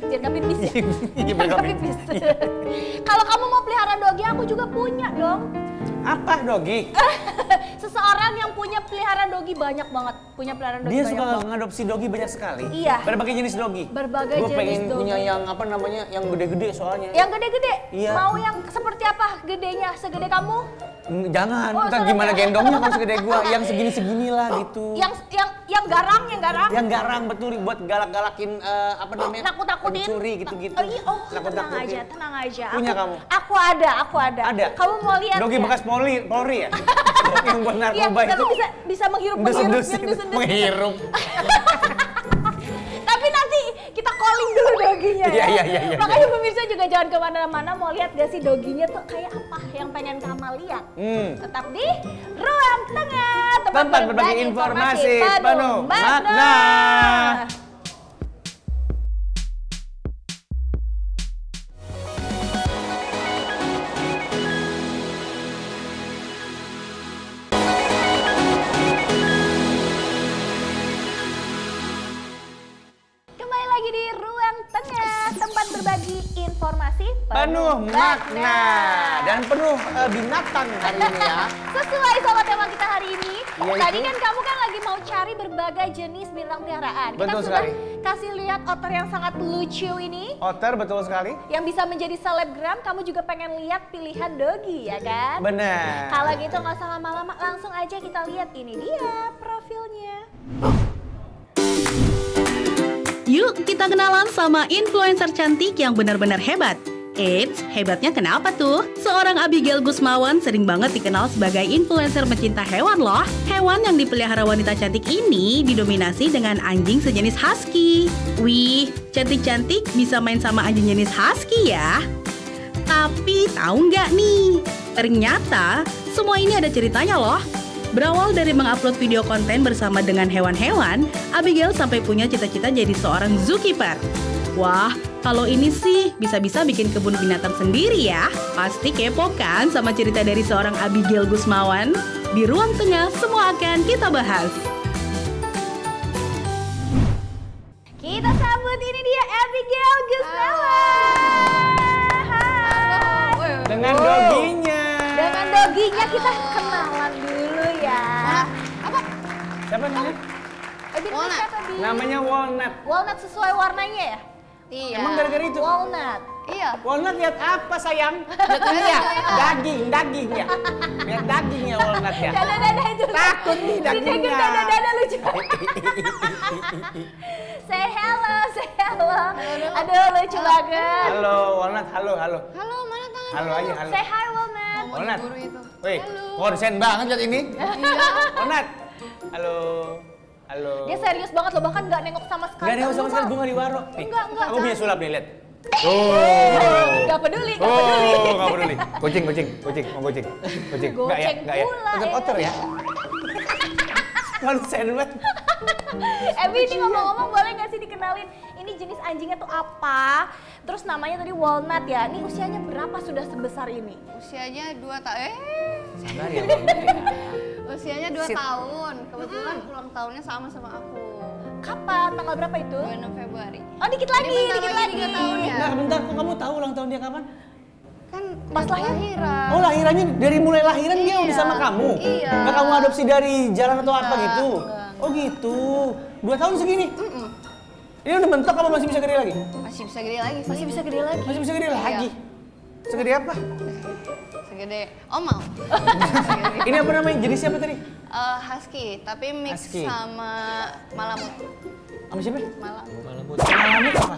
Biar nggak pipis ya? Iya, Biar biar nggak nggak pipis. Kalau kamu mau pelihara dogi, aku juga punya dong. Apa dogi? Seseorang yang punya pelihara dogi banyak banget. Punya pelihara dogi Dia banyak suka banget. ngadopsi dogi banyak sekali. Iya. Berbagai jenis dogi. Berbagai Gua jenis pengen dogi. punya yang apa namanya, yang gede-gede soalnya. Yang gede-gede? Iya. Mau yang seperti apa gedenya? Segede kamu? Jangan, Oh, ntar sorry. gimana gendongnya kalau segede gua, yang segini-segini lah gitu. Yang garang, yang garang? Yang garang betul buat galak-galakin apa namanya? Nakut-nakutin? Pencuri gitu-gitu. Oh, iya, oh tenang Nakut-nakutin. aja, tenang aja. Punya kamu? Aku ada. Ada? Kamu mau lihat Dogi ya? bekas Polri ya? Yang buat Iya, narkoba tapi itu. bisa menghirup, Endus-endus menghirup. Tapi nanti kita calling dulu doginya ya. Iya. Makanya pemirsa juga jangan kemana-mana, mau lihat gak sih doginya tuh kayak apa yang pengen Kamal lihat. Tetap di Ruang Tengah, Tempat berbagi informasi penuh makna. Kembali lagi di Ruang Tengah, tempat berbagi informasi Penuh penuh makna dan penuh binatang hari ini ya. Sesuai sama tema kita hari ini. Yaitu? Tadi kan kamu kan lagi mau cari berbagai jenis binatang peliharaan. Kita Betul sudah sekali. kasih lihat otter yang sangat lucu ini. Otter betul sekali. Yang bisa menjadi selebgram, kamu juga pengen lihat pilihan dogi ya kan? Benar. Kalau gitu nggak usah lama-lama, langsung aja kita lihat. Ini dia profilnya. Yuk kita kenalan sama influencer cantik yang benar-benar hebat. Eits, hebatnya kenapa tuh? Seorang Abigail Gusmawan sering banget dikenal sebagai influencer pencinta hewan loh. Hewan yang dipelihara wanita cantik ini didominasi dengan anjing sejenis husky. Wih, cantik-cantik bisa main sama anjing jenis husky ya. Tapi tahu nggak nih? Ternyata semua ini ada ceritanya loh. Berawal dari mengupload video konten bersama dengan hewan-hewan, Abigail sampai punya cita-cita jadi seorang zookeeper. Wah, kalau ini sih bisa-bisa bikin kebun binatang sendiri ya. Pasti kepo kan sama cerita dari seorang Abigail Gusmawan? Di Ruang Tengah semua akan kita bahas. Kita sambut ini dia Abigail Gusmawan. Hai. Dengan doginya. Dengan doginya kita kenalan dulu ya. Siapa namanya? Abi namanya siapa, Bi? Namanya Walnut. Walnut sesuai warnanya ya? Iya. Emang gara-gara itu? Walnut. Iya. Walnut lihat apa sayang? Lihat ini ya? Daging ya. Lihat daging ya Walnut ya. Dada-dada itu. Takut nih Si dagingnya. Degen dada-dada lucu. Say hello, say hello. Aduh lucu banget. Halo Walnut, halo. Halo, mana tangan? Halo aja, halo. Say hi Walnut. Mau Walnut. diburu itu. Wih, konsen banget lihat ini. Iya. Walnut. Halo. Halo. Dia serius banget loh, bahkan nggak nengok sama sekali. Gak ada sama sekali, gue gak diwaro. Nih, Enggak. aku punya sulap nih, lihat. Gak peduli, gak peduli. Oh, gak peduli. Kucing, mau kucing. Goceng Enggak ya. pula, Tetap ya. otter ya. Konsen banget. Ebi ini ngomong-ngomong boleh nggak sih dikenalin ini jenis anjingnya tuh apa? Terus namanya tadi Walnut ya. Ini usianya berapa sudah sebesar ini? Usianya 2 tahun. Sabar ya, Walnut ya. Usianya 2 Sit. tahun. Kebetulan ulang tahunnya sama aku. Kapan? Tanggal berapa itu? 26 Februari. Oh dikit lagi, Dia bentar dikit lagi lagi. 3 tahun ya. Nah, bentar, kok kamu tahu ulang tahun dia kapan? Kan Pas lahir? lahiran. Oh, lahirannya dari mulai lahiran dia udah Iya. sama kamu? Iya. Nggak kamu adopsi dari jalan atau apa Enggak, gitu? enggak. Oh gitu. 2 tahun segini? Ini udah mentok apa masih bisa gede lagi? Masih bisa gede lagi sih. Masih bisa gede lagi. Masih bisa gede lagi? Segede apa? Segede omal. Ini apa namanya? Jenis siapa tadi? Husky, tapi mix Husky. sama Malamut. Sama siapa? Malamut. Malamut. Malamut apa?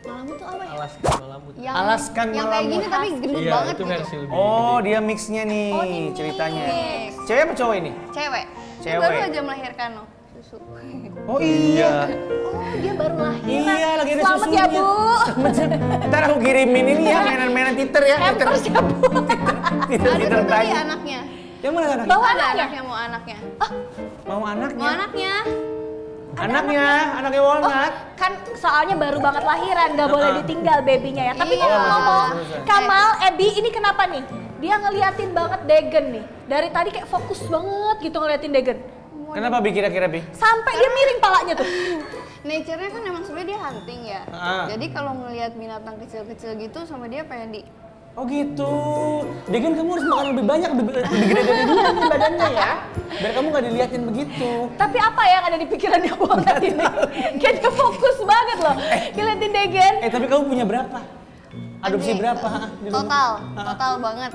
Malamut tuh apa ya? Alaskan Malamut. Alaskan yang kayak Malamut. gini tapi gendut Iya, banget itu gitu. versi lebih Oh, gede. dia mixnya nih ceritanya. Mix. Cewek apa cowok ini? Cewek. Dia Cewek. baru aja melahirkan loh. Susu. Oh iya. Oh dia baru lahiran. Iya, lagi ada Selamat susunya. ya Bu. Ntar aku kirimin ini ya, mainan-mainan titer ya. Hampers ya Bu. Ada Titer tuh tadi bayi. anaknya. Yang mana anaknya? Bawa Ada anaknya? anaknya mau anaknya. Mau anaknya? Mau anaknya. Anaknya Walnut. Kan soalnya baru banget lahiran, nggak boleh ditinggal babynya ya. Tapi Iya. ngomong-ngomong, Terus. Kamal, Ebi ini kenapa nih? Dia ngeliatin banget Degen nih. Dari tadi kayak fokus banget gitu ngeliatin Degen. Kenapa Bi kira-kira Bi? Sampai dia miring palanya tuh. Nature-nya kan emang sebenarnya dia hunting ya. Ah. Jadi kalau ngelihat binatang kecil-kecil gitu sama dia pengen di Oh gitu. Degen kamu harus makan lebih banyak, lebih gede dari dulu nih badannya ya. Biar kamu nggak diliatin begitu. Tapi apa yang ada di pikirannya Walnut ini? Kayak dia fokus banget loh. Ngeliatin Degen. Tapi kamu punya berapa? Adopsi Anjing. berapa? Di rumah? total banget.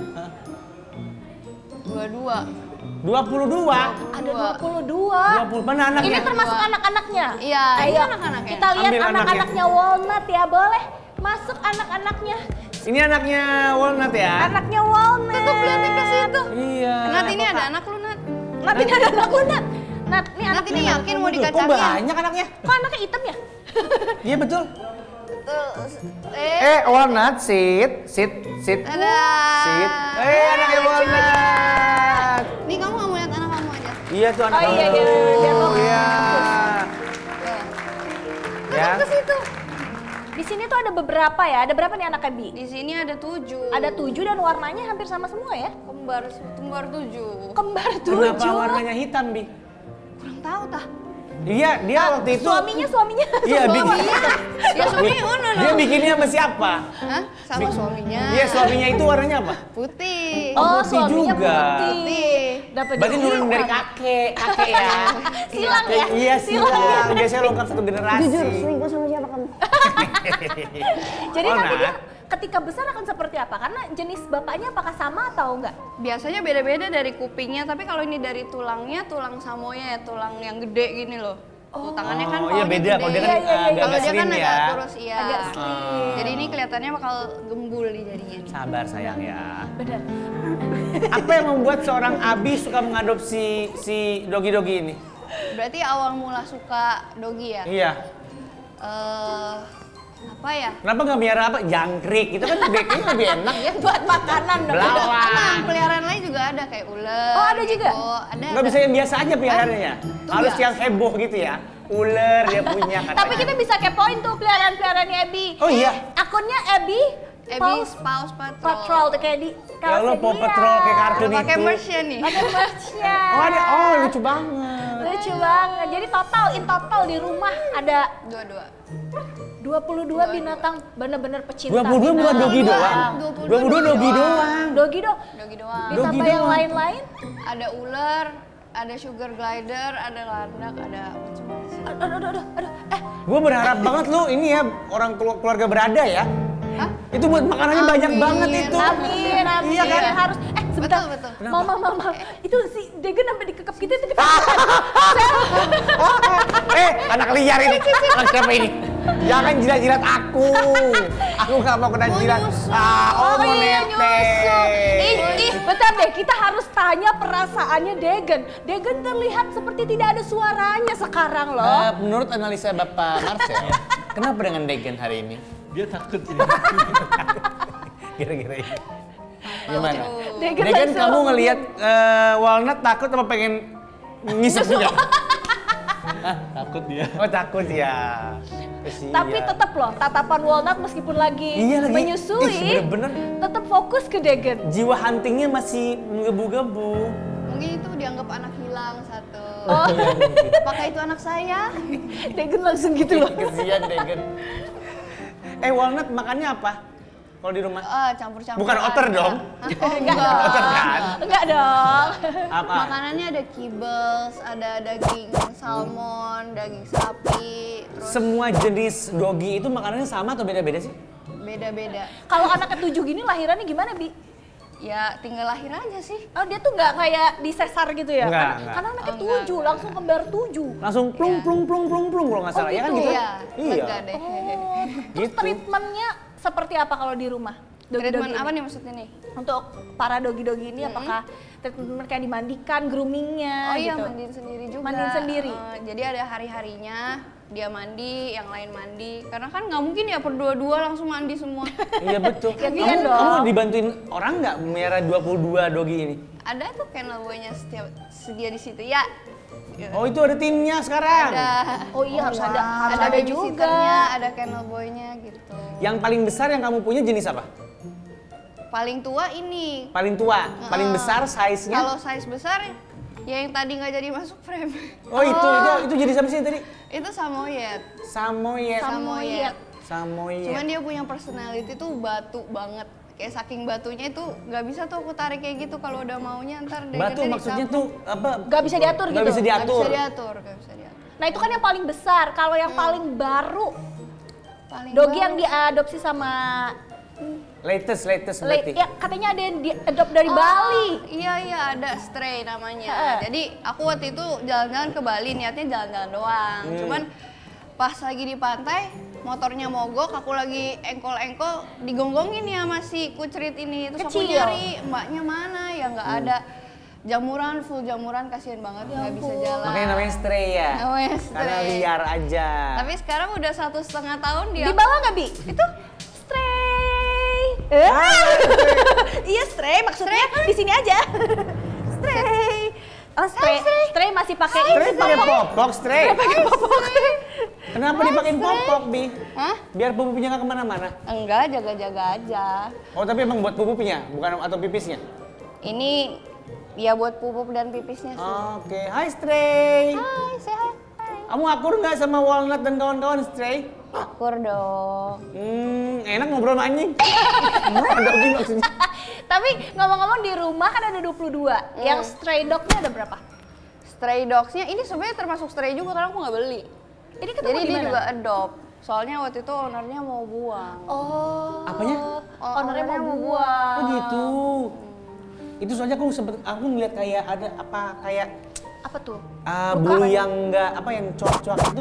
22. 22. Ada 22. 20. Mana anaknya? Ini termasuk anak-anaknya. Iya, ini Ayo, anak-anaknya. kita lihat Ambil anaknya. anak-anaknya Walnut ya, boleh masuk anak-anaknya. Ini anaknya Walnut ya? Anaknya Walnut. Tuh lihatnya ke situ. Iya. Nat ini ada anak lu Nat. Nat ini ada anak lu, Nat. Nat, ini Nat anaknya. ini yakin mau Kok dikacangin. banyak anaknya? Kok anaknya hitam ya? Iya betul. Eh, Walnut, sit. dadah. Anaknya Walnut. Nih kamu nggak mau lihat anak kamu aja. Iya tuh anak Oh iya, kamu. dia mau Iya. Tuh. Ya. Ke situ. Di sini tuh ada beberapa ya. Ada berapa nih anak Bi? Di sini ada 7. Ada 7 dan warnanya hampir sama semua ya. kembar 7. Kembar 7. Kenapa warnanya hitam, Bi? Kurang tahu tah. Iya, dia waktu itu. Suaminya. Iya, Ya suaminya Uno dia bikinnya sama siapa? Hah? Sama suaminya. Iya, suaminya itu warnanya apa? Putih. Oh, putih suaminya juga. putih. Dapat Berarti dari nurun dari siapa? kakek ya. Silang ya? Iya, silang. Biasanya lengkap satu generasi. Jujur, selingkuh sama siapa kamu? Jadi Oh, nanti nah. dia ketika besar akan seperti apa? Karena jenis bapaknya apakah sama atau enggak? Biasanya beda-beda dari kupingnya, tapi kalau ini dari tulangnya, tulang samoyed, tulang yang gede gini loh. Tuh, tangannya kan Oh, iya palanya beda. Kalau dia kan Iya, iya, iya. agak Kalau dia slim kan ya. agak kurus, iya. Agak slim. Jadi ini kelihatannya bakal gembul di jadinya nih. Sabar sayang ya. Benar. Apa yang membuat seorang Abi suka mengadopsi si dogi-dogi ini? Berarti awal mula suka dogi ya? Iya. Apa ya? Kenapa nggak miara apa? Jangkrik. Itu kan kayaknya lebih enak ya. Buat makanan dong. Belalang. Emang peliharaan lain juga ada kayak ular. Oh, ada juga? gitu. Ada. Nggak bisa yang biasa aja peliharaannya. Harus biasa. yang heboh gitu ya. Ular dia punya katanya. Tapi kita bisa kepoin tuh peliharaan-peliharaannya Abby. Oh iya. Akunnya Abby Abby's Paws Patrol. Patrol tuh kayak di Ya Allah, Paw kaosnya Patrol kayak dia. kartun Udah pakai itu. merch-nya nih. Pakai merch-nya. Oh ada, oh lucu banget. Lucu banget. Jadi in total di rumah ada Dua-dua. 22 binatang bener-bener pecinta. 22 bukan dogi doang. 22 dogi doang. Dogi dong. Dogi doang. Ditambah Dogi yang doang. lain-lain. Ada ular, ada sugar glider, ada landak, ada macam-macam. Aduh. Gue berharap banget lu ini ya orang keluarga berada ya. Hah? Itu buat makanannya banyak Amin. banget itu. Amin. Iya kan? Harus. Sebentar. Betul. Mama. Itu si Degen sampai dikekep gitu itu Anak liar ini. Anak siapa ini? Jangan jilat-jilat aku. Aku nggak mau kena jilat. Mau iya, netes. nyusul. Bentar deh, kita harus tanya perasaannya Degen. Degen terlihat seperti tidak ada suaranya sekarang loh. Menurut analisa Bapak Marcel, kenapa dengan Degen hari ini? Dia takut sih. Kira-kira ini. Gimana? Degen Degen langsung. kamu ngelihat Walnut takut apa pengen ngisep juga? Takut dia. Oh takut ya. Kesian. Tapi tetap loh, tatapan Walnut meskipun lagi, Iya, lagi. menyusui, Ih, bener-bener. tetap fokus ke Degen. Jiwa huntingnya masih menggebu-gebu. Mungkin itu dianggap anak hilang satu. Oh, Apakah itu anak saya? Degen langsung gitu loh. Kesian Degen. Walnut makannya apa? Kalau di rumah? Campur-campur. Bukan otter dong? Oh, enggak. Otter kan? Enggak dong. Apa? Makanannya ada kibbles, ada daging salmon, daging sapi, terus Semua jenis dogi itu makanannya sama atau beda-beda sih? beda-beda. Kalau anak ke-7 gini lahirannya gimana, Bi? Ya tinggal lahir aja sih. Oh, dia tuh nggak kayak disesar gitu ya? Enggak, Karena- enggak. Karena anaknya Oh, enggak, 7, langsung kembar 7. Langsung plung plung plung plung plung kalau nggak salah ya kan gitu? gitu? Iya, lega deh. Oh, terus Gitu. treatmentnya seperti apa kalau di rumah? Dogi-dogi Treatment ini? apa nih maksudnya nih? Untuk para dogi-dogi ini apakah treatment kayak dimandikan, groomingnya Oh iya, gitu? mandiin sendiri juga. Mandiin sendiri? Jadi ada hari-harinya dia mandi, yang lain mandi. Karena kan nggak mungkin ya berdua-dua langsung mandi semua. Iya betul. Gantian Kamu dong. dibantuin orang nggak melihara 22 dogi ini? Ada tuh kennel boy-nya sedia di situ ya. Oh itu ada timnya sekarang. Ada. Oh iya, harus ada babysitternya, juga. ada kennel boy-nya gitu. Yang paling besar yang kamu punya jenis apa? Paling tua ini. Paling tua, paling besar size-nya? Kalau size besar ya yang tadi nggak jadi masuk frame. Oh itu jenis apa sih tadi? Itu samoyed. Samoyed. Samoyed. Samoyed. Cuman dia punya personality tuh batu banget. Kayak saking batunya itu nggak bisa tuh aku tarik kayak gitu kalau udah maunya ntar Batu maksudnya tuh apa? Nggak bisa diatur Nggak gitu? bisa Nggak diatur. bisa diatur, nggak bisa diatur. Nah itu kan yang paling besar. Kalau yang paling baru, Paling dogi baru- yang diadopsi sama Latest berarti. ya katanya ada yang diadopt dari Oh, Bali. Iya ada Stray namanya. Jadi aku waktu itu jalan-jalan ke Bali niatnya jalan-jalan doang. Cuman pas lagi di pantai motornya mogok, aku lagi engkol-engkol digonggongin ya masih kucrit ini. Terus aku Kecil. nyari mbaknya mana ya nggak ada. Jamuran, full jamuran kasihan banget nggak bisa jalan. Makanya namanya stray ya. Namanya Karena Stray. liar aja. Tapi sekarang udah 1,5 tahun dia. Di bawah nggak, Bi? Itu stray. Iya stray, maksudnya di sini aja. Stray. Oh stray masih pakai Stray pakai popok, stray. Kenapa dipakein popok, Bi? Hah? Biar pupuknya nggak kemana-mana. Enggak, jaga-jaga aja. Oh tapi emang buat pupuknya, bukan atau pipisnya? Ini ya buat pupuk dan pipisnya sih. Oke, hai Stray. Hai, say hi. Kamu akur nggak sama Walnut dan kawan-kawan, Stray? Akur dong. Enak ngobrol sama anjing. Doggy maksudnya. Tapi ngomong-ngomong di rumah kan ada 22. Yang stray dog-nya ada berapa? Stray dogs-nya ini sebenarnya termasuk stray juga karena aku nggak beli. Ini ketemu Jadi di dia mana? juga adopt. Soalnya waktu itu ownernya mau buang. Oh. Apanya? Ownernya mau buang. Oh gitu. Itu soalnya aku ngeliat kayak ada kayak Apa tuh? bulu yang enggak yang cuak-cuak itu.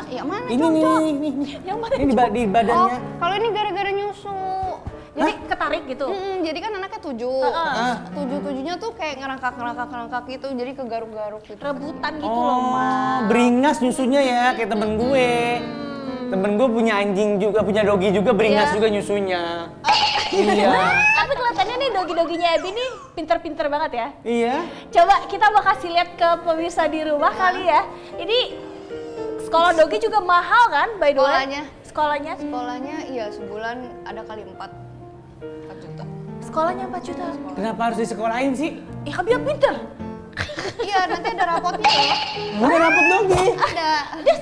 Yang mana? Ini nih. Yang mana? Ini di badannya. Oh, kalau ini gara-gara nyusu. Jadi ketarik gitu. Jadi kan anaknya 7. Tujuh-tujuhnya tuh kayak ngerangkak gitu, jadi kegaruk-garuk gitu. Rebutan gitu loh, Ma. Beringas nyusunya ya, kayak temen gue. Temen gue punya anjing juga, punya doggy juga, beringas juga nyusunya. Iya. Tapi kelihatannya nih dogi-doginya Abby nih pinter-pinter banget ya. Iya. Coba kita mau kasih lihat ke pemirsa di rumah kali ya. Ini sekolah dogi juga mahal kan, by the way? Sekolahnya? Sekolahnya iya sebulan ada kali 4 juta. Sekolahnya 4 juta. Kenapa harus disekolahin sih? Ya kan dia pinter. Iya, nanti ada rapotnya loh. Udah dapet doggy. Ada.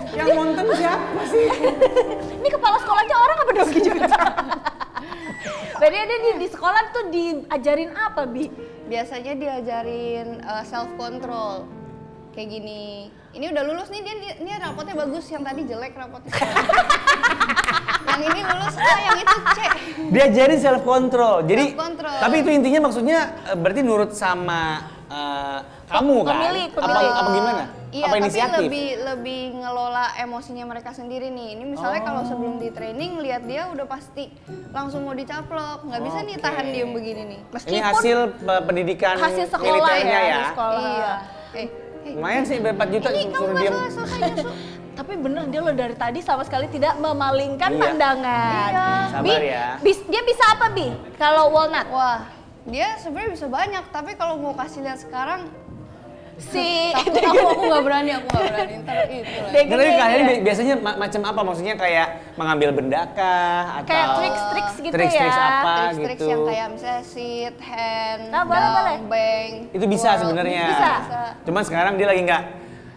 Yang nonton siapa sih? Ini kepala sekolahnya orang apa dogi juga? Berarti dia di sekolah tuh diajarin apa, Bi? Biasanya diajarin self control. Kayak gini. Ini udah lulus nih, dia rapotnya bagus, yang tadi jelek rapotnya. Yang ini lulus, yang itu C. Diajarin self control. Jadi Self-control. tapi itu intinya maksudnya berarti nurut sama kamu kan? Pemilik. Apa gimana? Iya, apa tapi inisiatif? lebih ngelola emosinya mereka sendiri nih. Ini misalnya kalau sebelum di training lihat dia udah pasti langsung mau dicaplok, nggak bisa nih tahan diem begini nih. Ini hasil pendidikan hasil sekolah militernya ya. di sekolah. Iya. Lumayan sih 4 juta Ini kamu suruh nggak diem. selesai nyusu. Tapi bener dia loh dari tadi sama sekali tidak memalingkan Iya. pandangan. Iya. Sabar ya. Dia bisa apa, Bi? Kalau Walnut? Wah, dia sebenarnya bisa banyak, tapi kalau mau kasih lihat sekarang Si aku nggak berani, ntar itu lah. Degen Tapi ya. kalian biasanya macam apa? Maksudnya kayak mengambil benda kah? Atau Kayak triks-triks gitu triks-triks ya. apa Trik-trik gitu? yang kayak misalnya sit, hand, Nah, boleh. bank. Itu bisa twirl. sebenarnya. Bisa. Cuman sekarang dia lagi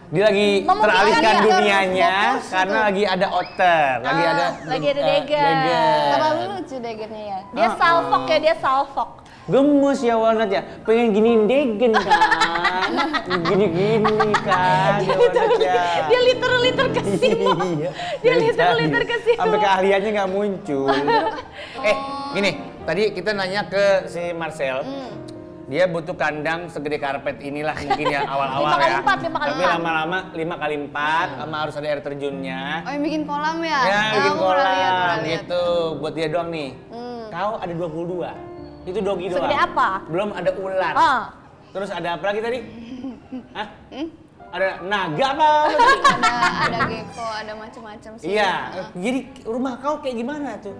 Memungkinkan teralihkan dia dunianya fokus karena gitu. lagi ada otter, lagi ada Degen. Terlalu lucu degennya ya. Dia salfok ya, dia salfok. Gemes ya Walnut ya, pengen giniin Degen kan, gini-gini kan ya Walnut ya. Dia liter terkesima. Iya. Dia Dari liter tadi. terkesima. Sampai keahliannya nggak muncul. Gini, tadi kita nanya ke si Marcel. Dia butuh kandang segede karpet inilah mungkin ya awal-awal 5 ya. kali 4, 5 kali Tapi 4. lama-lama 5 kali 4 sama harus ada air terjunnya. Oh, yang bikin kolam ya? Ya, bikin Aku pernah lihat, kolam pernah lihat. gitu. Buat dia doang nih. Kau ada 22. Itu doggy doang. Segede apa? Belum ada ular. Terus ada apa lagi tadi? Hah? Ada naga apa? Ada gecko, ada macam-macam sih. Iya. Jadi rumah kau kayak gimana tuh?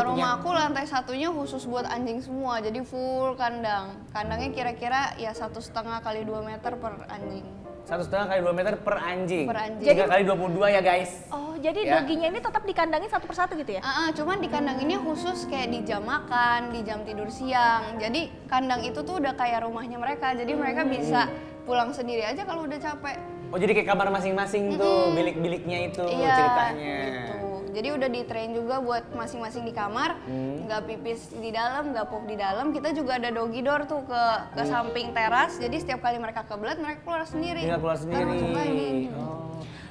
Rumah aku lantai satunya khusus buat anjing semua, jadi full kandang. Kandangnya kira-kira ya 1,5 kali 2 meter per anjing. 1,5 kali 2 meter per anjing. Per anjing. 3 kali 22 ya guys. Oh, jadi Ya. doginya ini tetap dikandangin satu persatu gitu ya? Cuman di kandang ini khusus kayak di jam makan, di jam tidur siang. Jadi kandang itu tuh udah kayak rumahnya mereka, jadi mereka bisa pulang sendiri aja kalau udah capek. Oh jadi kayak kamar masing-masing tuh, bilik-biliknya itu Iya, ceritanya. gitu. Jadi udah di-train juga buat masing-masing di kamar, nggak pipis di dalam, nggak pup di dalam. Kita juga ada doggy door tuh ke samping teras. Jadi setiap kali mereka kebelet, mereka keluar sendiri. Tinggal keluar Ntar masuk lagi. sendiri. Oh.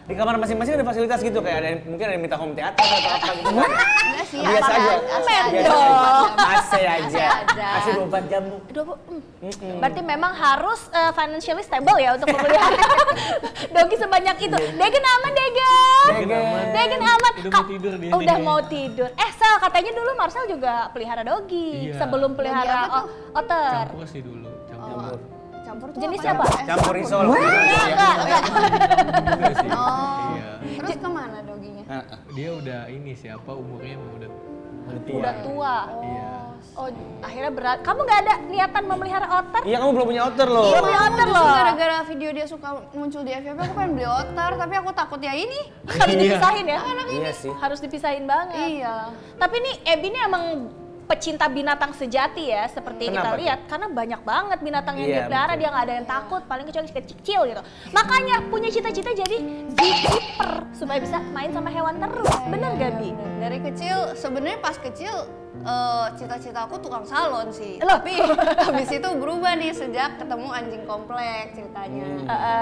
Di kamar masing-masing ada fasilitas gitu kayak ada mungkin ada yang minta home theater atau apa gitu kan? Enggak sih, Biasa apa- aja. Aman Biasa dong. aja. AC aja. aja. AC 24 jam. Bu. Berarti memang harus financially stable ya untuk memelihara dogi sebanyak itu. Degen aman, Degen. Degen aman. Udah mau tidur dia Udah nih. mau tidur. Sel, katanya dulu Marcel juga pelihara dogi Iya. sebelum pelihara Dogi apa otter. Campur sih dulu, campur. Campur tuh Jenisnya apa? apa? Campur risol. Enggak. Enggak sih. Oh. Iya. Terus kemana doginya? Dia udah ini siapa umurnya emang udah Udah tua. Iya. Oh, akhirnya berat. Kamu nggak ada niatan memelihara otter? Iya kamu belum punya otter loh. Iya, punya otter Justru loh. gara-gara video dia suka muncul di FYP, aku pengen beli otter, tapi aku takut ya ini. Harus dipisahin ya? Iya sih. Harus dipisahin banget. Iya. Tapi nih Abby ini emang pecinta binatang sejati ya, seperti Kenapa kita lihat, karena banyak banget binatang yang Iya, dia pelihara, betul. dia nggak ada yang takut, paling kecuali kecil gitu. Makanya punya cita-cita jadi zookeeper supaya bisa main sama hewan terus. Bener gak, Bi? Dari kecil, sebenarnya pas kecil cita-cita aku tukang salon sih. Loh. Tapi habis itu berubah nih sejak ketemu anjing komplek ceritanya.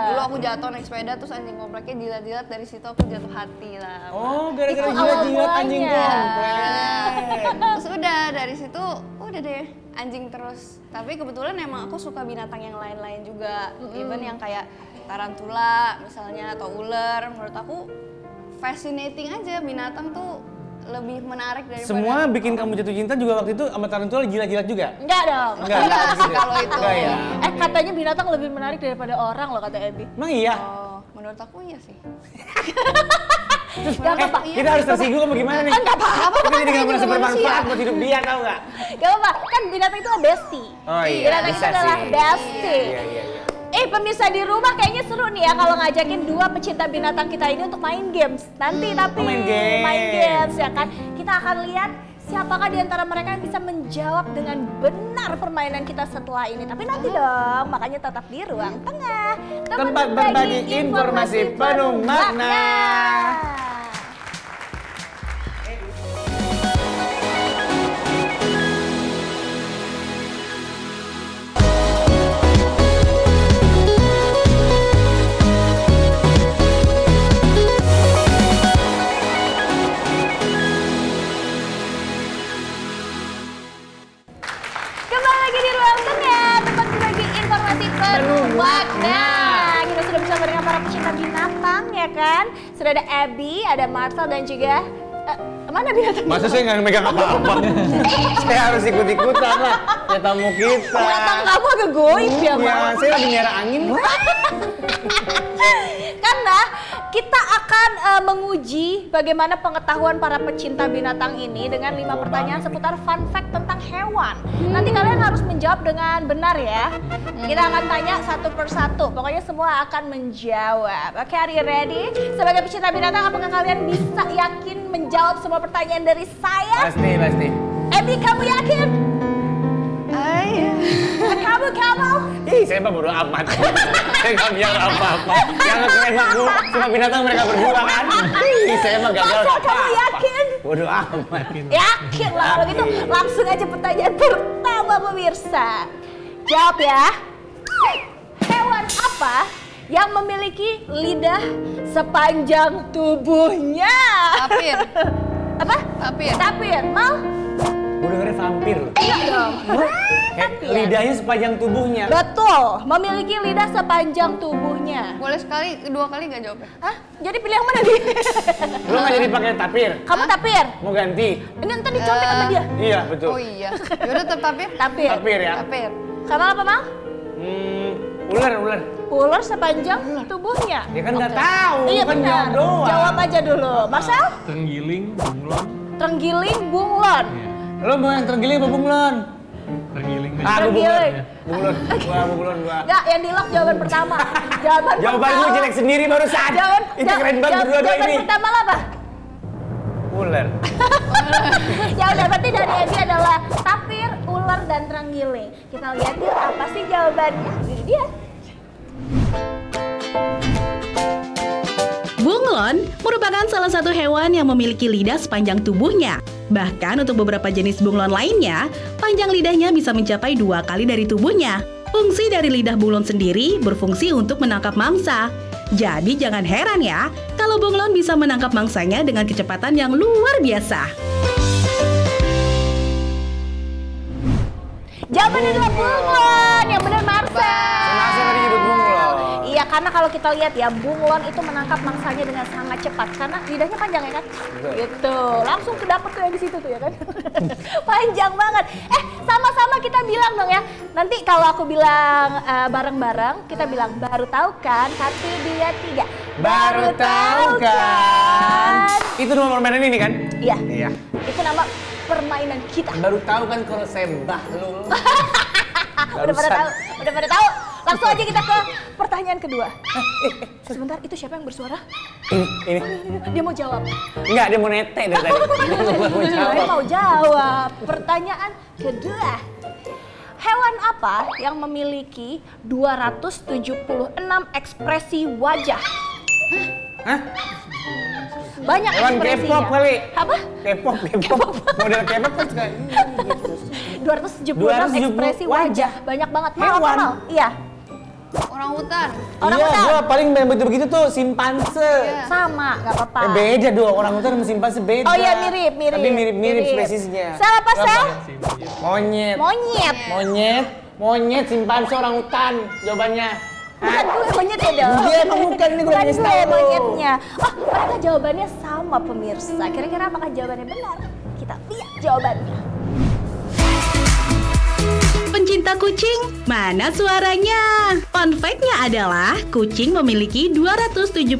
Dulu aku jatuh naik sepeda terus anjing kompleknya jilat-jilat, dari situ aku jatuh hati lah. Oh, gara-gara Itu awal jilat-jilat anjing mulanya. komplek. Terus udah dari situ udah deh anjing terus. Tapi kebetulan emang aku suka binatang yang lain-lain juga. Even yang kayak tarantula misalnya atau ular, menurut aku fascinating aja, binatang tuh lebih menarik daripada Semua bikin kamu jatuh cinta juga waktu itu sama tarantula jilat-jilat juga? Enggak dong. Enggak sih kalau itu. Enggak ya? Katanya binatang lebih menarik daripada orang loh, kata Ebi. Emang iya? Oh, menurut aku iya sih. Gak apa-apa. Kita harus tersinggung apa gimana nih? Enggak apa-apa. Kita jadi gak merasa bermanfaat buat hidup dia, tau gak? Gak apa-apa, kan binatang itu adalah bestie. Oh iya, Binatang itu bisa adalah sih. bestie. Iya, iya, iya. Pemirsa di rumah kayaknya seru nih ya kalau ngajakin dua pecinta binatang kita ini untuk main games. Nanti tapi main games. main games ya kan. Kita akan lihat siapakah di antara mereka yang bisa menjawab dengan benar permainan kita setelah ini. Tapi nanti dong, makanya tetap di ruang tengah. Tempat berbagi informasi penuh makna. Kembali lagi di ruang tengah, tempat berbagi informasi penuh makna. Kita sudah bersama dengan para pecinta binatang ya kan. Sudah ada Abby, ada Marcel dan juga mana binatang? Masa saya nggak megang apa-apa? Saya harus ikut-ikutan lah. Ya tamu kita. Binatang kamu agak goib ya, Ya, Mas. saya lagi nyara angin. Karena kita akan menguji bagaimana pengetahuan para pecinta binatang ini dengan 5 pertanyaan seputar fun fact tentang hewan. Nanti kalian harus menjawab dengan benar ya. Kita akan tanya satu persatu. Pokoknya semua akan menjawab. Oke, are you ready? Sebagai pecinta binatang, apakah kalian bisa yakin menjawab semua pertanyaan dari saya? Pasti, pasti. Abby, kamu yakin? Kamu? Ih, saya mah bodo amat. Saya nggak biar apa-apa. Yang keren aku cuma binatang mereka berdua kan. Ih, saya mah gagal Masa apa-apa. kamu yakin? Bodo amat. Yakin lah, kalau gitu langsung aja pertanyaan pertama pemirsa. Jawab ya. Hewan apa yang memiliki lidah sepanjang tubuhnya? Tapir. Apa? Tapir. Tapir. Mau? Gue dengerin vampir loh. Iya dong. Kayak lidahnya sepanjang tubuhnya. Betul, memiliki lidah sepanjang tubuhnya. Boleh sekali, 2 kali nggak jawabnya? Hah? Jadi pilih yang mana nih? Lo nggak jadi pakai tapir? Kamu tapir? Mau ganti? Ini ntar dicontek sama dia. Iya, betul. Oh iya. Yaudah tetap tapir. Tapir. Tapir ya. Tapir. Kamu apa, Mal? Ular. Ular sepanjang tubuhnya. Ya kan nggak tahu, Iya kan benar. jawab doang. Jawab aja dulu. Marcel? Terenggiling, bunglon. Terenggiling, bunglon. Lo mau yang terenggiling apa bunglon? Terenggiling. Ah, gue Terenggiling. bunglon. Bunglon gua. Enggak, yang di lock jawaban pertama. Jawaban Jawaban gue jelek sendiri barusan. Itu keren banget berdua-dua ini. Jawaban pertama lah apa? Ular. Ya udah, berarti dari Abby adalah tapir, ular, dan terenggiling. Kita lihat yuk apa sih jawabannya. Ini dia. Bunglon merupakan salah satu hewan yang memiliki lidah sepanjang tubuhnya. Bahkan untuk beberapa jenis bunglon lainnya, panjang lidahnya bisa mencapai 2 kali dari tubuhnya. Fungsi dari lidah bunglon sendiri berfungsi untuk menangkap mangsa. Jadi jangan heran ya, kalau bunglon bisa menangkap mangsanya dengan kecepatan yang luar biasa. Jawabannya adalah bunglon. Yang benar Marcel. Masa tadi nyebut bunglon? Iya, karena kalau kita lihat ya, bunglon itu menangkap mangsanya dengan sangat cepat karena lidahnya panjang ya kan? Gitu. Langsung kedapet tuh yang di situ tuh ya kan? Panjang banget. Sama-sama kita bilang dong ya. Nanti kalau aku bilang bareng-bareng, kita bilang baru tahu kan? 1, 2, 3. Baru tahu kan? Itu nama permainan ini kan? Iya. Iya. Itu nama permainan kita. Baru tahu kan kalau saya bahlul. Udah pada tahu. Langsung aja kita ke pertanyaan kedua. Sebentar, itu siapa yang bersuara? Ini. Dia mau jawab. Enggak, dia mau nete dari tadi. Dia mau jawab. Pertanyaan kedua. Hewan apa yang memiliki 276 ekspresi wajah? Hah? Banyak Hewan ekspresinya. K-pop kali. Apa? K-pop. Model K-pop kan suka ini gitu. 276 ekspresi wajah. Banyak banget. Mal, Hewan. Mal. Iya. Orang hutan. Orang Iya, hutan. gua paling begitu tuh simpanse. Sama, nggak apa-apa. Beda dong, orang hutan sama simpanse beda. Oh iya, mirip. Tapi mirip spesiesnya. Sel apa sel? Monyet. Monyet, simpanse, orang hutan. Jawabannya. Bukan gue monyetnya dong. Dia emang bukan, ini gue Bukan kasih gue tahu. monyetnya. Oh, mereka jawabannya sama pemirsa. Kira-kira apakah jawabannya benar? Kita lihat jawabannya. Pencinta kucing, mana suaranya? Fun fact-nya adalah kucing memiliki 276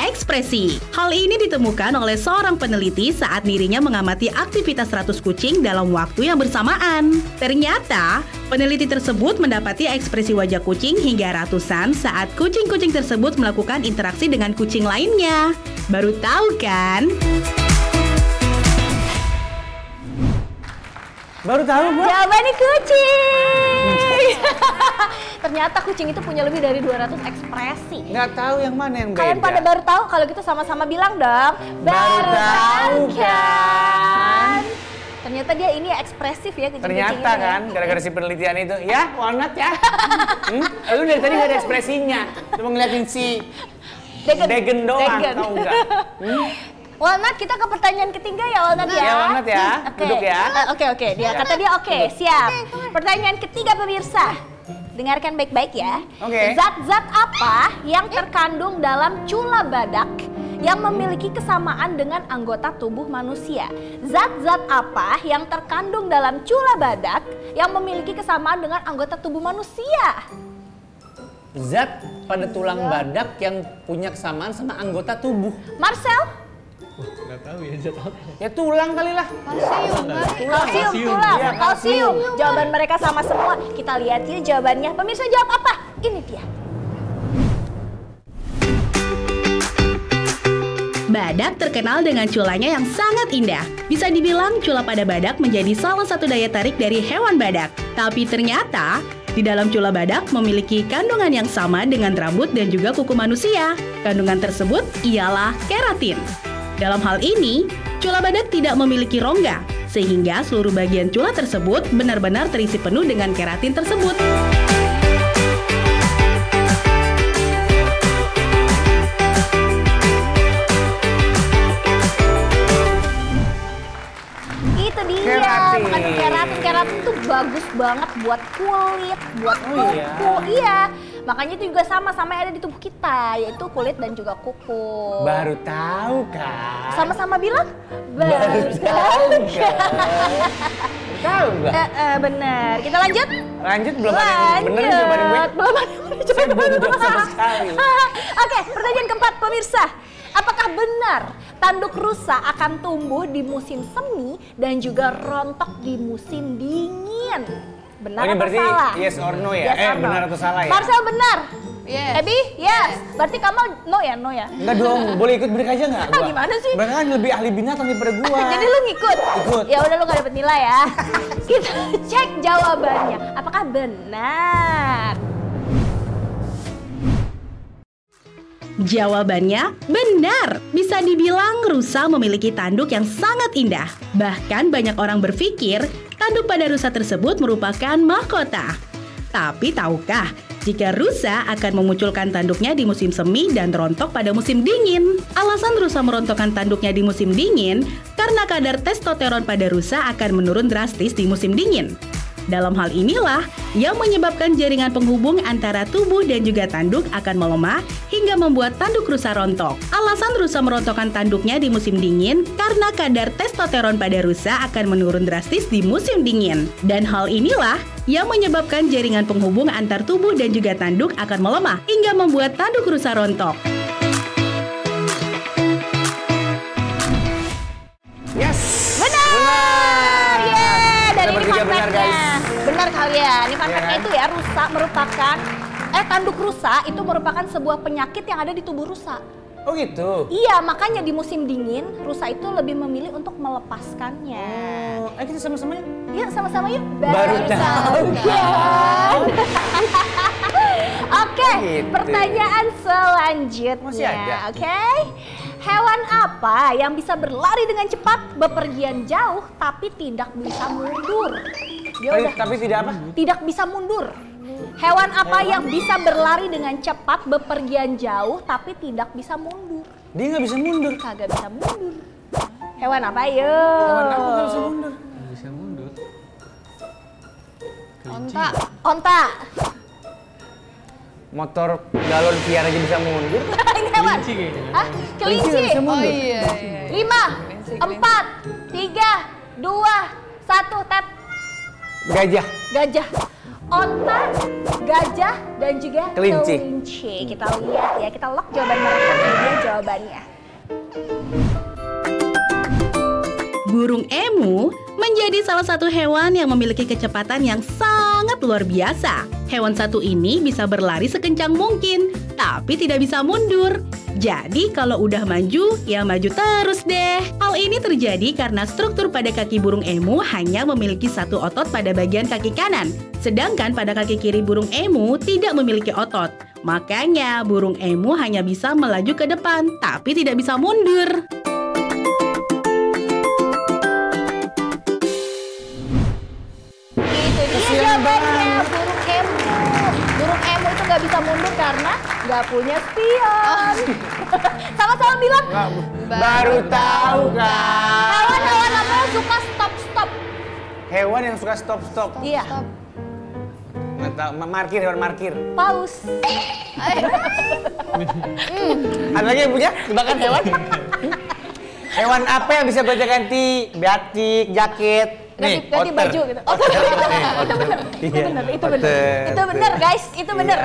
ekspresi. Hal ini ditemukan oleh seorang peneliti saat dirinya mengamati aktivitas 100 kucing dalam waktu yang bersamaan. Ternyata, peneliti tersebut mendapati ekspresi wajah kucing hingga ratusan saat kucing-kucing tersebut melakukan interaksi dengan kucing lainnya. Baru tahu kan? Baru tahu gua. Jawabannya kucing. Ternyata kucing itu punya lebih dari 200 ekspresi. Nggak tahu yang mana yang beda. Kalian pada baru tahu? Kalau gitu sama-sama bilang dong. Baru tahu kan? Ternyata dia ini ekspresif ya kucing-kucing Ternyata ini. kan, gara-gara si penelitian itu. Ya, walnut ya. Lu dari tadi nggak ada ekspresinya. Cuma ngeliatin si Degen doang, tahu nggak? Walnut, kita ke pertanyaan ketiga ya Walnut ya. Ya, Walnut ya. Oke. Duduk ya. Oke. Dia kata dia oke, siap. Pertanyaan ketiga pemirsa. Dengarkan baik-baik ya. Oke. Zat-zat apa yang terkandung dalam cula badak yang memiliki kesamaan dengan anggota tubuh manusia? Zat-zat apa yang terkandung dalam cula badak yang memiliki kesamaan dengan anggota tubuh manusia? Zat pada tulang badak yang punya kesamaan sama anggota tubuh. Marcel? Nggak tahu ya zat apa. Ya tulang kali lah. Kalsium, tulang, Iya, kalsium. Jawaban mereka sama semua. Kita lihat yuk jawabannya. Pemirsa jawab apa? Ini dia. Badak terkenal dengan culanya yang sangat indah. Bisa dibilang cula pada badak menjadi salah satu daya tarik dari hewan badak. Tapi ternyata di dalam cula badak memiliki kandungan yang sama dengan rambut dan juga kuku manusia. Kandungan tersebut ialah keratin. Dalam hal ini, cula badak tidak memiliki rongga, sehingga seluruh bagian cula tersebut benar-benar terisi penuh dengan keratin tersebut. Itu dia, Keratin. mengandung keratin. Keratin tuh bagus banget buat kulit, buat kuku. Iya. Makanya itu juga sama-sama yang ada di tubuh kita, yaitu kulit dan juga kuku. Baru tahu kan? Sama-sama bilang? Baru tahu kan? Tahu nggak? Bener. Kita lanjut? Lanjut, belum ada yang bener jawaban gue. Belum ada yang bener Saya belum jawaban. jawab sama sekali. Oke, pertanyaan keempat pemirsa. Apakah benar tanduk rusa akan tumbuh di musim semi dan juga rontok di musim dingin? Benar Oh, ini atau berarti salah? yes or no ya? Yes or no. Benar atau salah ya? Marcel benar. Yes. Abby, yes. Berarti kamu no ya, no ya? Enggak dong, boleh ikut break aja nggak? gua? Gimana sih? Mereka kan lebih ahli binatang daripada gua. Jadi lu ngikut? Ikut. Ya udah lu gak dapet nilai ya. Kita cek jawabannya. Apakah benar? Jawabannya benar. Bisa dibilang rusa memiliki tanduk yang sangat indah. Bahkan banyak orang berpikir tanduk pada rusa tersebut merupakan mahkota. Tapi tahukah jika rusa akan memunculkan tanduknya di musim semi dan rontok pada musim dingin? Alasan rusa merontokkan tanduknya di musim dingin karena kadar testosteron pada rusa akan menurun drastis di musim dingin. Dalam hal inilah yang menyebabkan jaringan penghubung antara tubuh dan juga tanduk akan melemah hingga membuat tanduk rusa rontok. Alasan rusa merontokkan tanduknya di musim dingin karena kadar testosteron pada rusa akan menurun drastis di musim dingin. Dan hal inilah yang menyebabkan jaringan penghubung antar tubuh dan juga tanduk akan melemah hingga membuat tanduk rusa rontok. Yes! Benar! Yeay! Dan Kita ini bertiga fun benar, fact-nya. guys. Benar kalian. Ini fun Iya fact-nya kan? itu ya, rusa merupakan tanduk rusa itu merupakan sebuah penyakit yang ada di tubuh rusa. Oh gitu? Iya, makanya di musim dingin, rusa itu lebih memilih untuk melepaskannya. Oh, ayo kita sama-sama yuk. Yuk, sama-sama yuk. Baru tahu kan? Oke, Gitu. pertanyaan selanjutnya. Masih ada? Oke. Hewan apa yang bisa berlari dengan cepat, bepergian jauh, tapi tidak bisa mundur? Tapi tidak apa? Tidak bisa mundur. Hewan apa yang bisa berlari dengan cepat, bepergian jauh, tapi tidak bisa mundur? Dia nggak bisa mundur. Kagak bisa mundur. Hewan apa yuk? Hewan apa nggak bisa mundur? Nggak bisa mundur. Onta. Onta. Motor galon Viar aja bisa mundur. Ini hewan. Kelinci kayaknya. Hah? Kelinci. nggak bisa Oh mundur. iya. 5, 4, 3, 2, 1, tet. Gajah. Gajah. Onta, gajah, dan juga Kelinci. Kita lihat ya, kita lock jawaban mereka. Ini jawabannya. Burung emu menjadi salah satu hewan yang memiliki kecepatan yang sangat luar biasa. Hewan satu ini bisa berlari sekencang mungkin, tapi tidak bisa mundur. Jadi kalau udah maju, ya maju terus deh. Hal ini terjadi karena struktur pada kaki burung emu hanya memiliki satu otot pada bagian kaki kanan. Sedangkan pada kaki kiri burung emu tidak memiliki otot. Makanya burung emu hanya bisa melaju ke depan, tapi tidak bisa mundur. Itu dia jawabannya, burung emu. Burung emu itu nggak bisa mundur karena nggak punya spion. Sama-sama bilang, Baru tahu kan? hewan-hewan apa yang suka stop-stop? Hewan yang suka stop-stop. Iya, Nggak tahu, markir, hewan markir. paus. Ada lagi yang punya? Tebakan hewan? Hewan apa yang bisa ganti batik, jaket? Ganti otter. baju gitu. Otter. Itu bener. Itu bener guys, itu bener.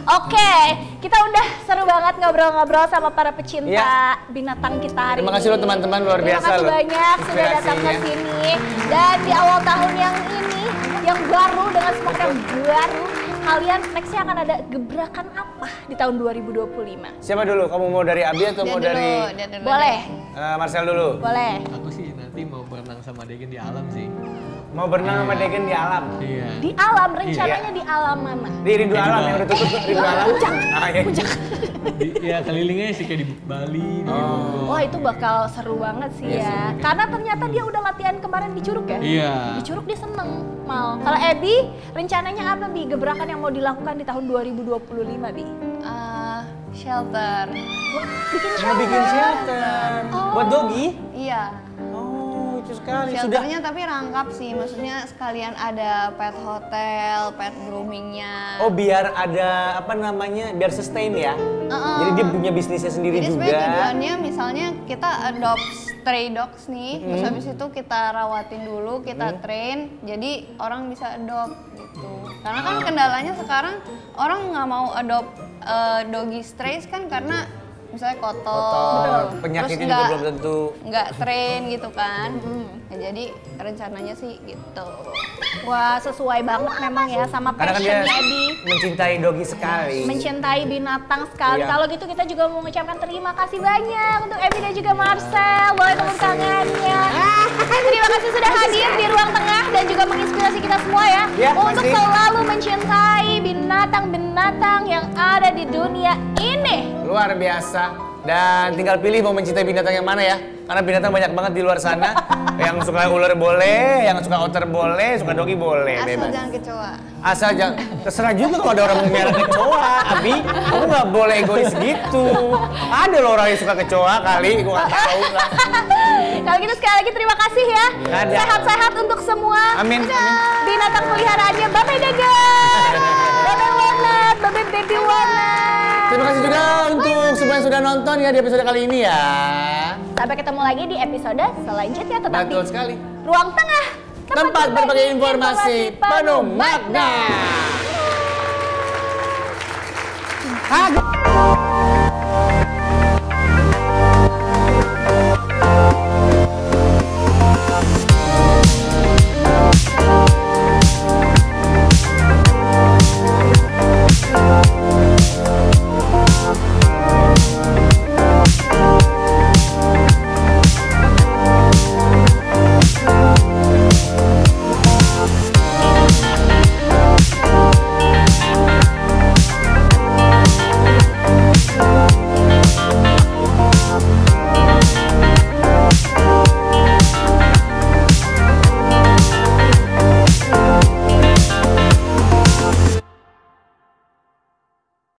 Oke, kita udah seru banget ngobrol-ngobrol sama para pecinta Iya. binatang kita hari Terima ini. kasih loh teman-teman, luar biasa Terima kasih loh. banyak sudah datang ke Inspirasinya. sini. Dan di awal tahun yang ini, yang baru dengan semangat yang baru, kalian nextnya akan ada gebrakan apa di tahun 2025? Siapa dulu? Kamu mau dari Abi atau mau dari dia dulu Boleh, Marcel dulu? boleh. Aku sih nanti mau berenang sama Degen di alam sih. Mau berenang sama Degen di alam? Iya. Di alam, rencananya di alam mana? Di Rindu Alam yang udah tutup tuh, Rindu Alam. Ah, iya. Ya kelilingnya sih kayak di Bali, di Bogor. Wah itu bakal seru banget sih Iya ya. sih. Karena ternyata dia udah latihan kemarin di Curug ya. Iya. Di Curug dia seneng mal. Kalau Ebi, rencananya apa Bi? Gebrakan yang mau dilakukan di tahun 2025 Bi? Shelter. Bikin Mau shelter. bikin shelter. Buat dogi? Iya. Oh, lucu sekali. Sudah. Shelternya tapi rangkap sih, maksudnya sekalian ada pet hotel, pet groomingnya. Oh, biar ada apa namanya? Biar sustain ya. Jadi dia punya bisnisnya sendiri Jadi juga. sebenarnya tujuannya misalnya kita adopt stray dogs nih, terus habis itu kita rawatin dulu, kita train, jadi orang bisa adopt gitu. Karena kan kendalanya sekarang orang nggak mau adopt doggy strays kan karena misalnya kotor, Penyakitnya terus juga belum tentu. nggak train gitu kan. Nah, jadi rencananya sih gitu. Wah sesuai banget memang ya sama Karena kan dia passionnya Ebi. mencintai dogi sekali. Mencintai binatang sekali. Iya. Kalau gitu kita juga mau mengucapkan terima kasih banyak untuk Ebi dan juga Marcel. Boleh tepuk tangannya. Terima kasih sudah hadir di ruang tengah dan juga menginspirasi kita semua ya. Ya, untuk pasti. selalu mencintai binatang-binatang yang ada di dunia ini. Luar biasa. Dan tinggal pilih mau mencintai binatang yang mana ya. Karena binatang banyak banget di luar sana. Yang suka ular boleh, yang suka otter boleh, suka dogi boleh. Asal Bebas. jangan kecoa. Asal jangan, terserah juga kalau ada orang merah kecoa, Abi. Kamu nggak boleh egois gitu. Ada loh orang yang suka kecoa kali, gua nggak tahu lah. Kalau gitu sekali lagi terima kasih ya. Ada. Sehat-sehat untuk semua. Amin, amin. Binatang peliharaannya Babe Dagan, Babe Walnut, Babe Baby Walnut. Terima kasih juga untuk semua yang sudah nonton ya di episode kali ini ya. Sampai ketemu lagi di episode selanjutnya tetap Betul di sekali. Ruang Tengah. Tempat berbagi informasi penuh makna.